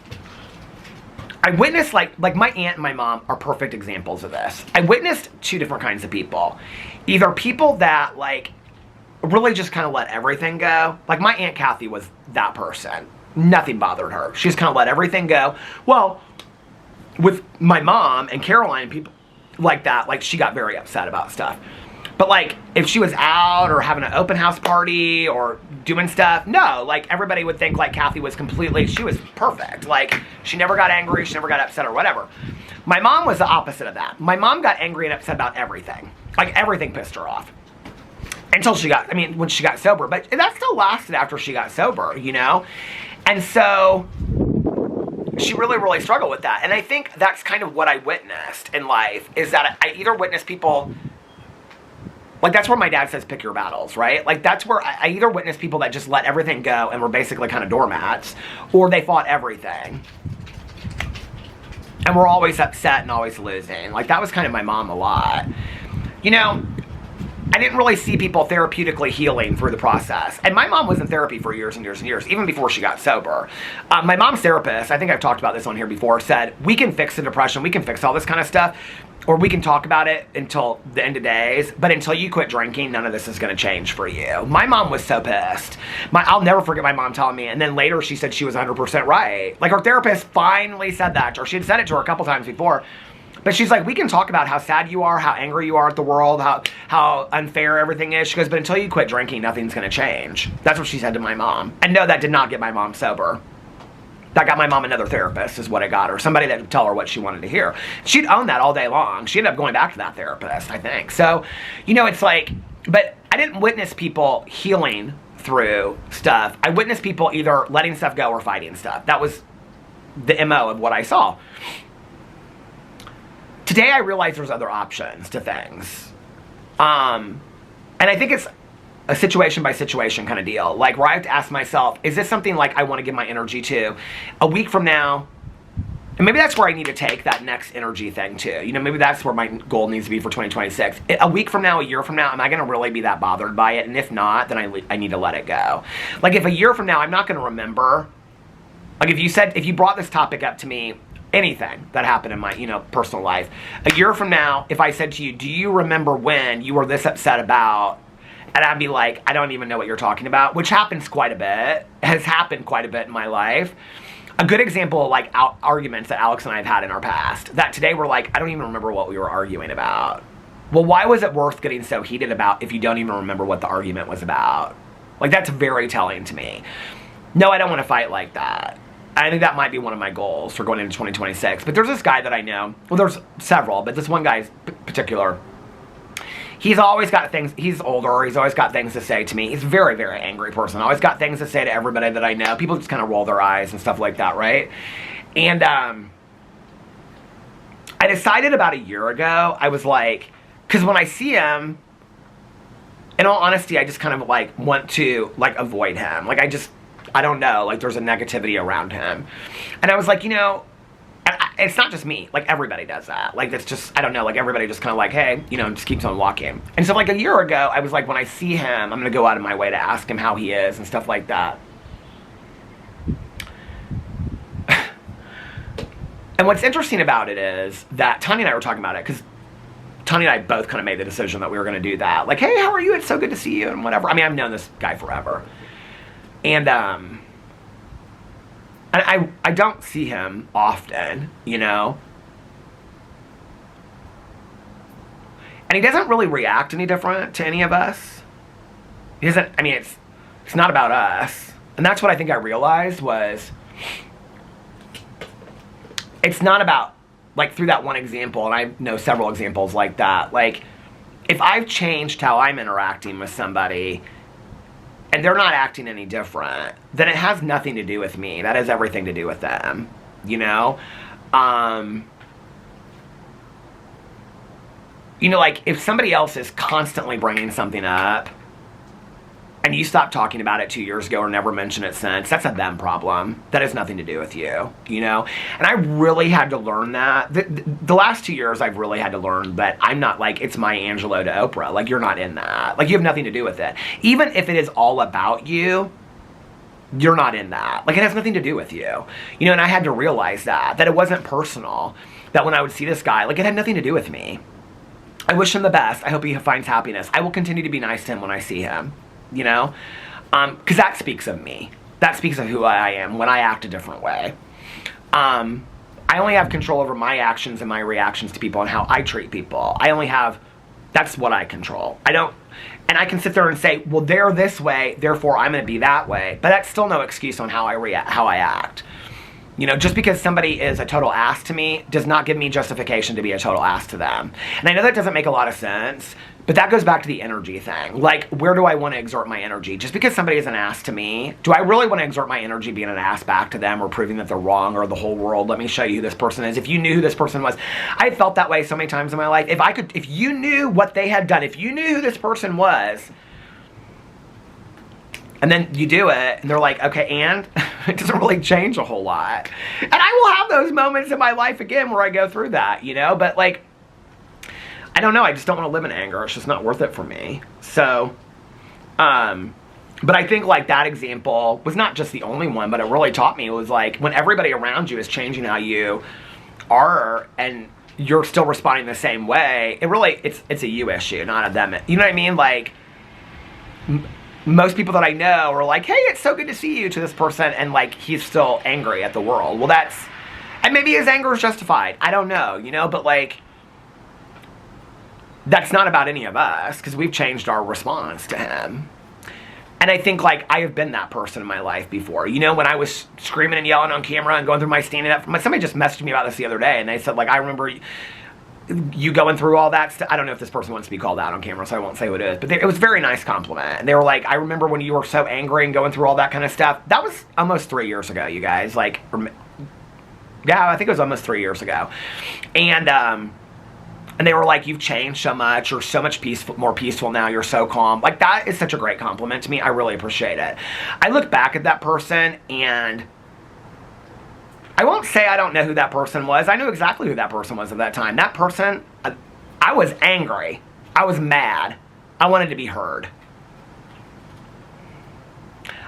I witnessed, like my aunt and my mom are perfect examples of this. I witnessed 2 different kinds of people. Either people that, like, really just kind of let everything go. Like, my Aunt Kathy was that person. Nothing bothered her. She just kind of let everything go. Well, with my mom and Caroline, people like that, like, she got very upset about stuff. But, like, if she was out or having an open house party or doing stuff, no, like, everybody would think, like, Kathy was she was perfect. Like, she never got angry, she never got upset or whatever. My mom was the opposite of that. My mom got angry and upset about everything. Like, everything pissed her off. Until when she got sober. But that still lasted after she got sober, you know? And so, she really, really struggled with that. And I think that's kind of what I witnessed in life, is that I either witnessed people, like, that's where my dad says pick your battles, right? Like, that's where I either witnessed people that just let everything go and were basically kind of doormats, or they fought everything. And were always upset and always losing. Like, that was kind of my mom a lot. You know, I didn't really see people therapeutically healing through the process. And my mom was in therapy for years and years and years, even before she got sober. My mom's therapist, I think I've talked about this on here before, said, we can fix the depression, we can fix all this kind of stuff, or we can talk about it until the end of days, but until you quit drinking, none of this is going to change for you. My mom was so pissed. I'll never forget my mom telling me, and then later she said she was 100% right. Like, her therapist finally said that, or she had said it to her a couple times before. But she's like, we can talk about how sad you are, how angry you are at the world, how unfair everything is. She goes, but until you quit drinking, nothing's going to change. That's what she said to my mom. And no, that did not get my mom sober. That got my mom another therapist is what it got her. Somebody that would tell her what she wanted to hear. She'd own that all day long. She ended up going back to that therapist, I think. So, you know, it's like, but I didn't witness people healing through stuff. I witnessed people either letting stuff go or fighting stuff. That was the MO of what I saw. Today I realize there's other options to things. And I think it's a situation by situation kind of deal. Like, where I have to ask myself, is this something like I want to give my energy to? A week from now, and maybe that's where I need to take that next energy thing too. You know, maybe that's where my goal needs to be for 2026. A week from now, a year from now, am I going to really be that bothered by it? And if not, then I need to let it go. Like, if a year from now, I'm not going to remember. Like, if you brought this topic up to me, anything that happened in my, you know, personal life, a year from now, if I said to you, do you remember when you were this upset about And I'd be like, I don't even know what you're talking about, which happens quite a bit, has happened quite a bit in my life. A good example of like arguments that Alex and I have had in our past, that today we're like, I don't even remember what we were arguing about. Well, why was it worth getting so heated about if you don't even remember what the argument was about? Like, that's very telling to me. No, I don't want to fight like that. I think that might be one of my goals for going into 2026. But there's this guy that I know. Well, there's several, but this one guy in particular. He's always got things. He's older. He's always got things to say to me. He's a very, very angry person. Always got things to say to everybody that I know. People just kind of roll their eyes and stuff like that, right? And I decided about a year ago, I was like, because when I see him, in all honesty, I just kind of like want to like avoid him. Like I don't know, like there's a negativity around him. And I was like, you know, it's not just me, like everybody does that. Like it's just, I don't know, like everybody just kind of like, hey, you know, just keeps on walking. And so like a year ago, I was like, when I see him, I'm going to go out of my way to ask him how he is and stuff like that. And what's interesting about it is that Tanya and I were talking about it, because Tanya and I both kind of made the decision that we were going to do that. Like, hey, how are you? It's so good to see you and whatever. I mean, I've known this guy forever. And I don't see him often, you know. And he doesn't really react any different to any of us. He doesn't, I mean, it's not about us. And that's what I think I realized was, it's not about, like through that one example, and I know several examples like that, like if I've changed how I'm interacting with somebody and they're not acting any different, then it has nothing to do with me. That has everything to do with them, you know? You know, like if somebody else is constantly bringing something up and you stop talking about it 2 years ago or never mention it since, that's a them problem. That has nothing to do with you, you know? And I really had to learn that. The last 2 years, I've really had to learn that I'm not like, it's Maya Angelou to Oprah. Like, you're not in that. Like, you have nothing to do with it. Even if it is all about you, you're not in that. Like, it has nothing to do with you. You know, and I had to realize that it wasn't personal. That when I would see this guy, like, it had nothing to do with me. I wish him the best. I hope he finds happiness. I will continue to be nice to him when I see him. You know, because that speaks of me. That speaks of who I am when I act a different way. I only have control over my actions and my reactions to people and how I treat people. That's what I control. I can sit there and say, well, they're this way, therefore I'm going to be that way. But that's still no excuse on how I act. You know, just because somebody is a total ass to me does not give me justification to be a total ass to them. And I know that doesn't make a lot of sense, but that goes back to the energy thing. Like, where do I want to exert my energy? Just because somebody is an ass to me, do I really want to exert my energy being an ass back to them or proving that they're wrong or the whole world? Let me show you who this person is. If you knew who this person was. I felt that way so many times in my life. If you knew what they had done, if you knew who this person was, and then you do it, and they're like, okay, and? It doesn't really change a whole lot. And I will have those moments in my life again where I go through that, you know? But, like, I don't know. I just don't want to live in anger. It's just not worth it for me. So, but I think, like, that example was not just the only one, but it really taught me. It was, like, when everybody around you is changing how you are and you're still responding the same way, it's a you issue, not a them. You know what I mean? Like, most people that I know are like, hey, it's so good to see you to this person, and like he's still angry at the world. Well, and maybe his anger is justified. I don't know, you know, but like, that's not about any of us, because we've changed our response to him. And I think, like, I have been that person in my life before. You know, when I was screaming and yelling on camera and going through my standing up, somebody just messaged me about this the other day, and they said, like, I remember you going through all that stuff. I don't know if this person wants to be called out on camera, so I won't say who it is. But it was a very nice compliment. And they were like, I remember when you were so angry and going through all that kind of stuff. That was almost 3 years ago, you guys. Like, yeah, I think it was almost 3 years ago. And they were like, you've changed so much. You're so much more peaceful now. You're so calm. Like, that is such a great compliment to me. I really appreciate it. I look back at that person, and I won't say I don't know who that person was. I knew exactly who that person was at that time. That person, I was angry. I was mad. I wanted to be heard.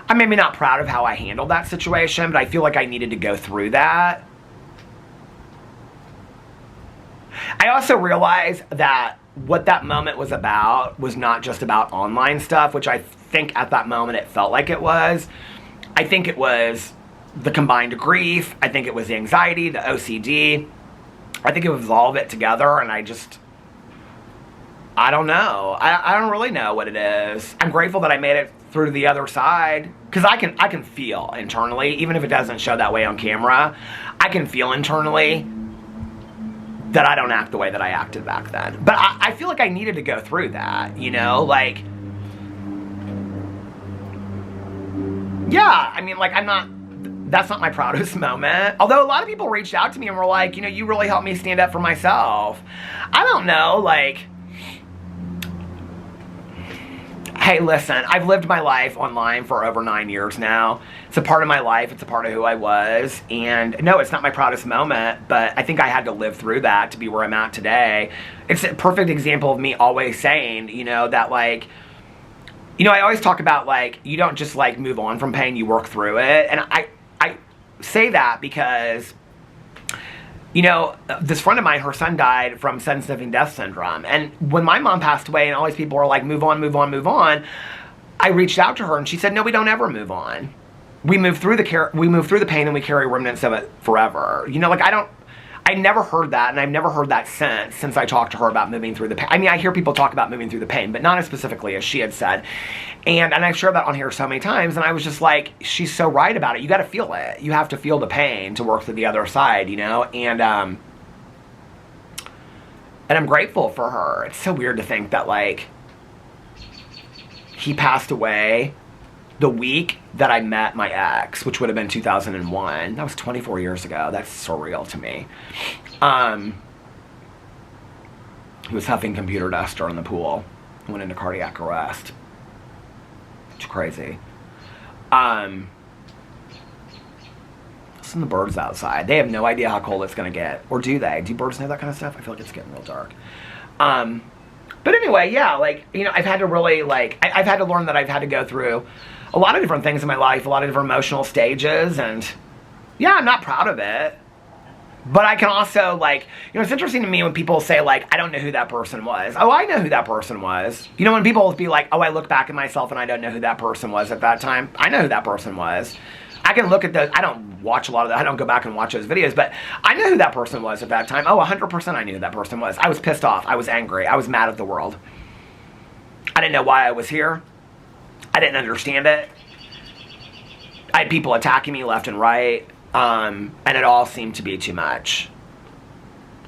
I'm maybe not proud of how I handled that situation, but I feel like I needed to go through that. I also realized that what that moment was about was not just about online stuff, which I think at that moment it felt like it was. I think it was the combined grief. I think it was the anxiety, the OCD. I think it was all of it together, and I don't know. I don't really know what it is. I'm grateful that I made it through to the other side, because I can feel internally, even if it doesn't show that way on camera, I can feel internally that I don't act the way that I acted back then. But I feel like I needed to go through that, you know? Like, yeah, I mean, like, that's not my proudest moment. Although a lot of people reached out to me and were like, you know, you really helped me stand up for myself. I don't know, like, hey, listen, I've lived my life online for over 9 years now. It's a part of my life. It's a part of who I was. And no, it's not my proudest moment, but I think I had to live through that to be where I'm at today. It's a perfect example of me always saying, you know, that, like, you know, I always talk about, like, you don't just, like, move on from pain, you work through it. And I say that because, you know, this friend of mine, her son died from sudden sniffing death syndrome. And when my mom passed away and all these people were like, move on, move on, move on, I reached out to her and she said, no, we don't ever move on. We move through the pain and we carry remnants of it forever. You know, like, I never heard that, and I've never heard that since I talked to her about moving through the pain. I mean, I hear people talk about moving through the pain, but not as specifically as she had said. And I've shared that on here so many times, and I was just like, she's so right about it. You got to feel it. You have to feel the pain to work through the other side, you know? And I'm grateful for her. It's so weird to think that, like, he passed away the week that I met my ex, which would have been 2001. That was 24 years ago. That's surreal to me. He was huffing computer dust during the pool. Went into cardiac arrest. It's crazy. Listen to the birds outside. They have no idea how cold it's going to get. Or do they? Do birds know that kind of stuff? I feel like it's getting real dark. But anyway, yeah, like, you know, I've had to really, like, I've had to learn that I've had to go through a lot of different things in my life, a lot of different emotional stages, and yeah, I'm not proud of it. But I can also, like, you know, it's interesting to me when people say, like, I don't know who that person was. Oh, I know who that person was. You know, when people be like, oh, I look back at myself and I don't know who that person was at that time. I know who that person was. I can look at those. I don't watch a lot of that. I don't go back and watch those videos, but I know who that person was at that time. Oh, 100% I knew who that person was. I was pissed off. I was angry. I was mad at the world. I didn't know why I was here. I didn't understand it. I had people attacking me left and right, and it all seemed to be too much.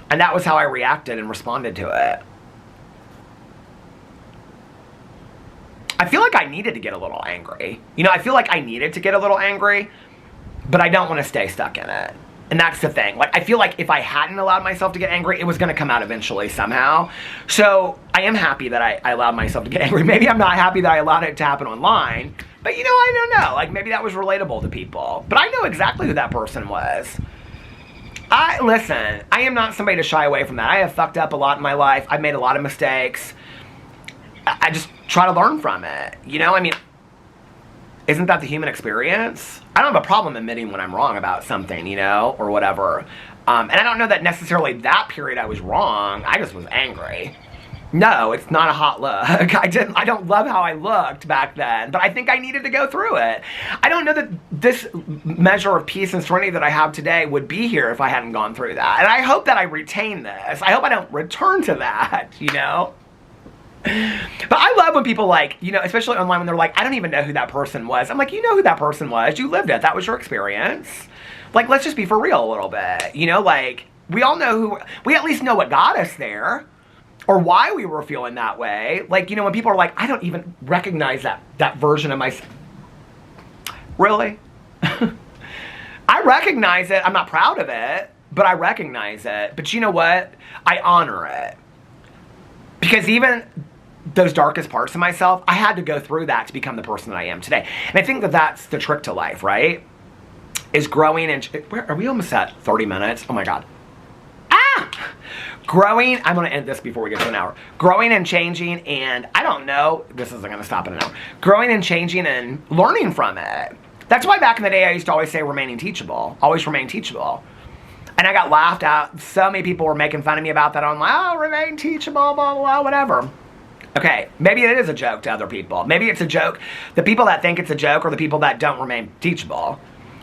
And that was how I reacted and responded to it. I feel like I needed to get a little angry. You know, I feel like I needed to get a little angry, but I don't want to stay stuck in it. And that's the thing. Like, I feel like if I hadn't allowed myself to get angry, it was going to come out eventually somehow. So I am happy that I allowed myself to get angry. Maybe I'm not happy that I allowed it to happen online. But, you know, I don't know. Like, maybe that was relatable to people. But I know exactly who that person was. Listen, I am not somebody to shy away from that. I have fucked up a lot in my life. I've made a lot of mistakes. I just try to learn from it. You know, I mean, isn't that the human experience? I don't have a problem admitting when I'm wrong about something, you know, or whatever. And I don't know that necessarily that period I was wrong. I just was angry. No, it's not a hot look. I don't love how I looked back then, but I think I needed to go through it. I don't know that this measure of peace and serenity that I have today would be here if I hadn't gone through that. And I hope that I retain this. I hope I don't return to that, you know? But I love when people, like, you know, especially online, when they're like, I don't even know who that person was. I'm like, you know who that person was. You lived it. That was your experience. Like, let's just be for real a little bit. You know, like, we all know who, we at least know what got us there. Or why we were feeling that way. Like, you know, when people are like, I don't even recognize that version of myself. Really? I recognize it. I'm not proud of it, but I recognize it. But you know what? I honor it. Because even those darkest parts of myself, I had to go through that to become the person that I am today. And I think that that's the trick to life, right? Is growing and... Where, are we almost at 30 minutes? Oh my God. Ah! Growing... I'm going to end this before we get to an hour. Growing and changing, and I don't know... This isn't going to stop in an hour. Growing and changing and learning from it. That's why back in the day I used to always say remaining teachable. Always remain teachable. And I got laughed at. So many people were making fun of me about that. I'm like, oh, remain teachable, blah, blah, blah, whatever. Okay, maybe it is a joke to other people. Maybe it's a joke. The people that think it's a joke are the people that don't remain teachable.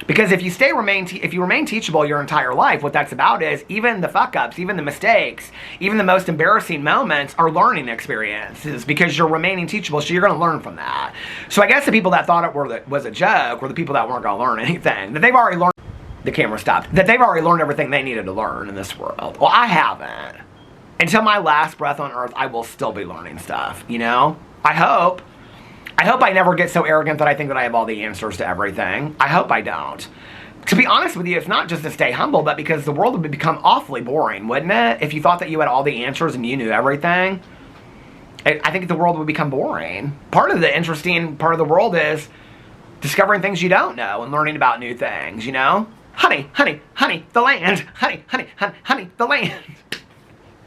Because if you remain teachable your entire life, what that's about is even the fuck-ups, even the mistakes, even the most embarrassing moments are learning experiences because you're remaining teachable, so you're going to learn from that. So I guess the people that thought it was a joke were the people that weren't going to learn anything. That they've already learned, the camera stopped, that they've already learned everything they needed to learn in this world. Well, I haven't. Until my last breath on earth, I will still be learning stuff, you know? I hope I never get so arrogant that I think that I have all the answers to everything. I hope I don't. To be honest with you, it's not just to stay humble, but because the world would become awfully boring, wouldn't it? If you thought that you had all the answers and you knew everything, I think the world would become boring. Part of the interesting part of the world is discovering things you don't know and learning about new things, you know? Honey, honey, honey, the land. Honey, honey, honey, honey, the land.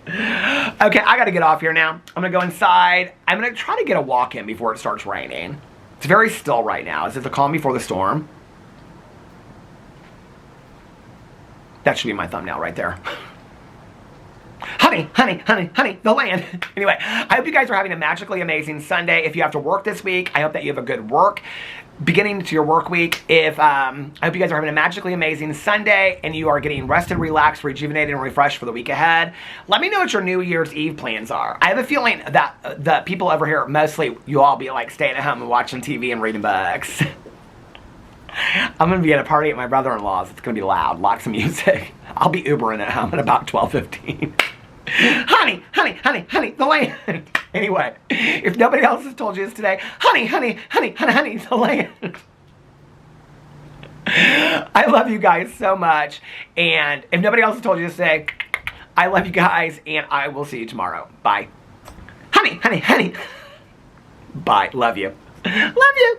Okay, I gotta get off here now. I'm gonna go inside. I'm gonna try to get a walk in before it starts raining. It's very still right now. Is it the calm before the storm? That should be my thumbnail right there. Honey, honey, honey, honey, the land. Anyway, I hope you guys are having a magically amazing Sunday. If you have to work this week, I hope that you have a good beginning to your work week. I hope you guys are having a magically amazing Sunday and you are getting rested, relaxed, rejuvenated, and refreshed for the week ahead. Let me know what your New Year's Eve plans are. I have a feeling that the people over here, mostly you all be like staying at home and watching TV and reading books. I'm going to be at a party at my brother-in-law's. It's going to be loud, lots of music. I'll be Ubering at home at about 12:15. Honey, honey, honey, honey, the land. Anyway, if nobody else has told you this today, honey, honey, honey, honey, honey, the land. I love you guys so much. And if nobody else has told you this today, I love you guys, and I will see you tomorrow. Bye. Honey, honey, honey. Bye. Love you. Love you.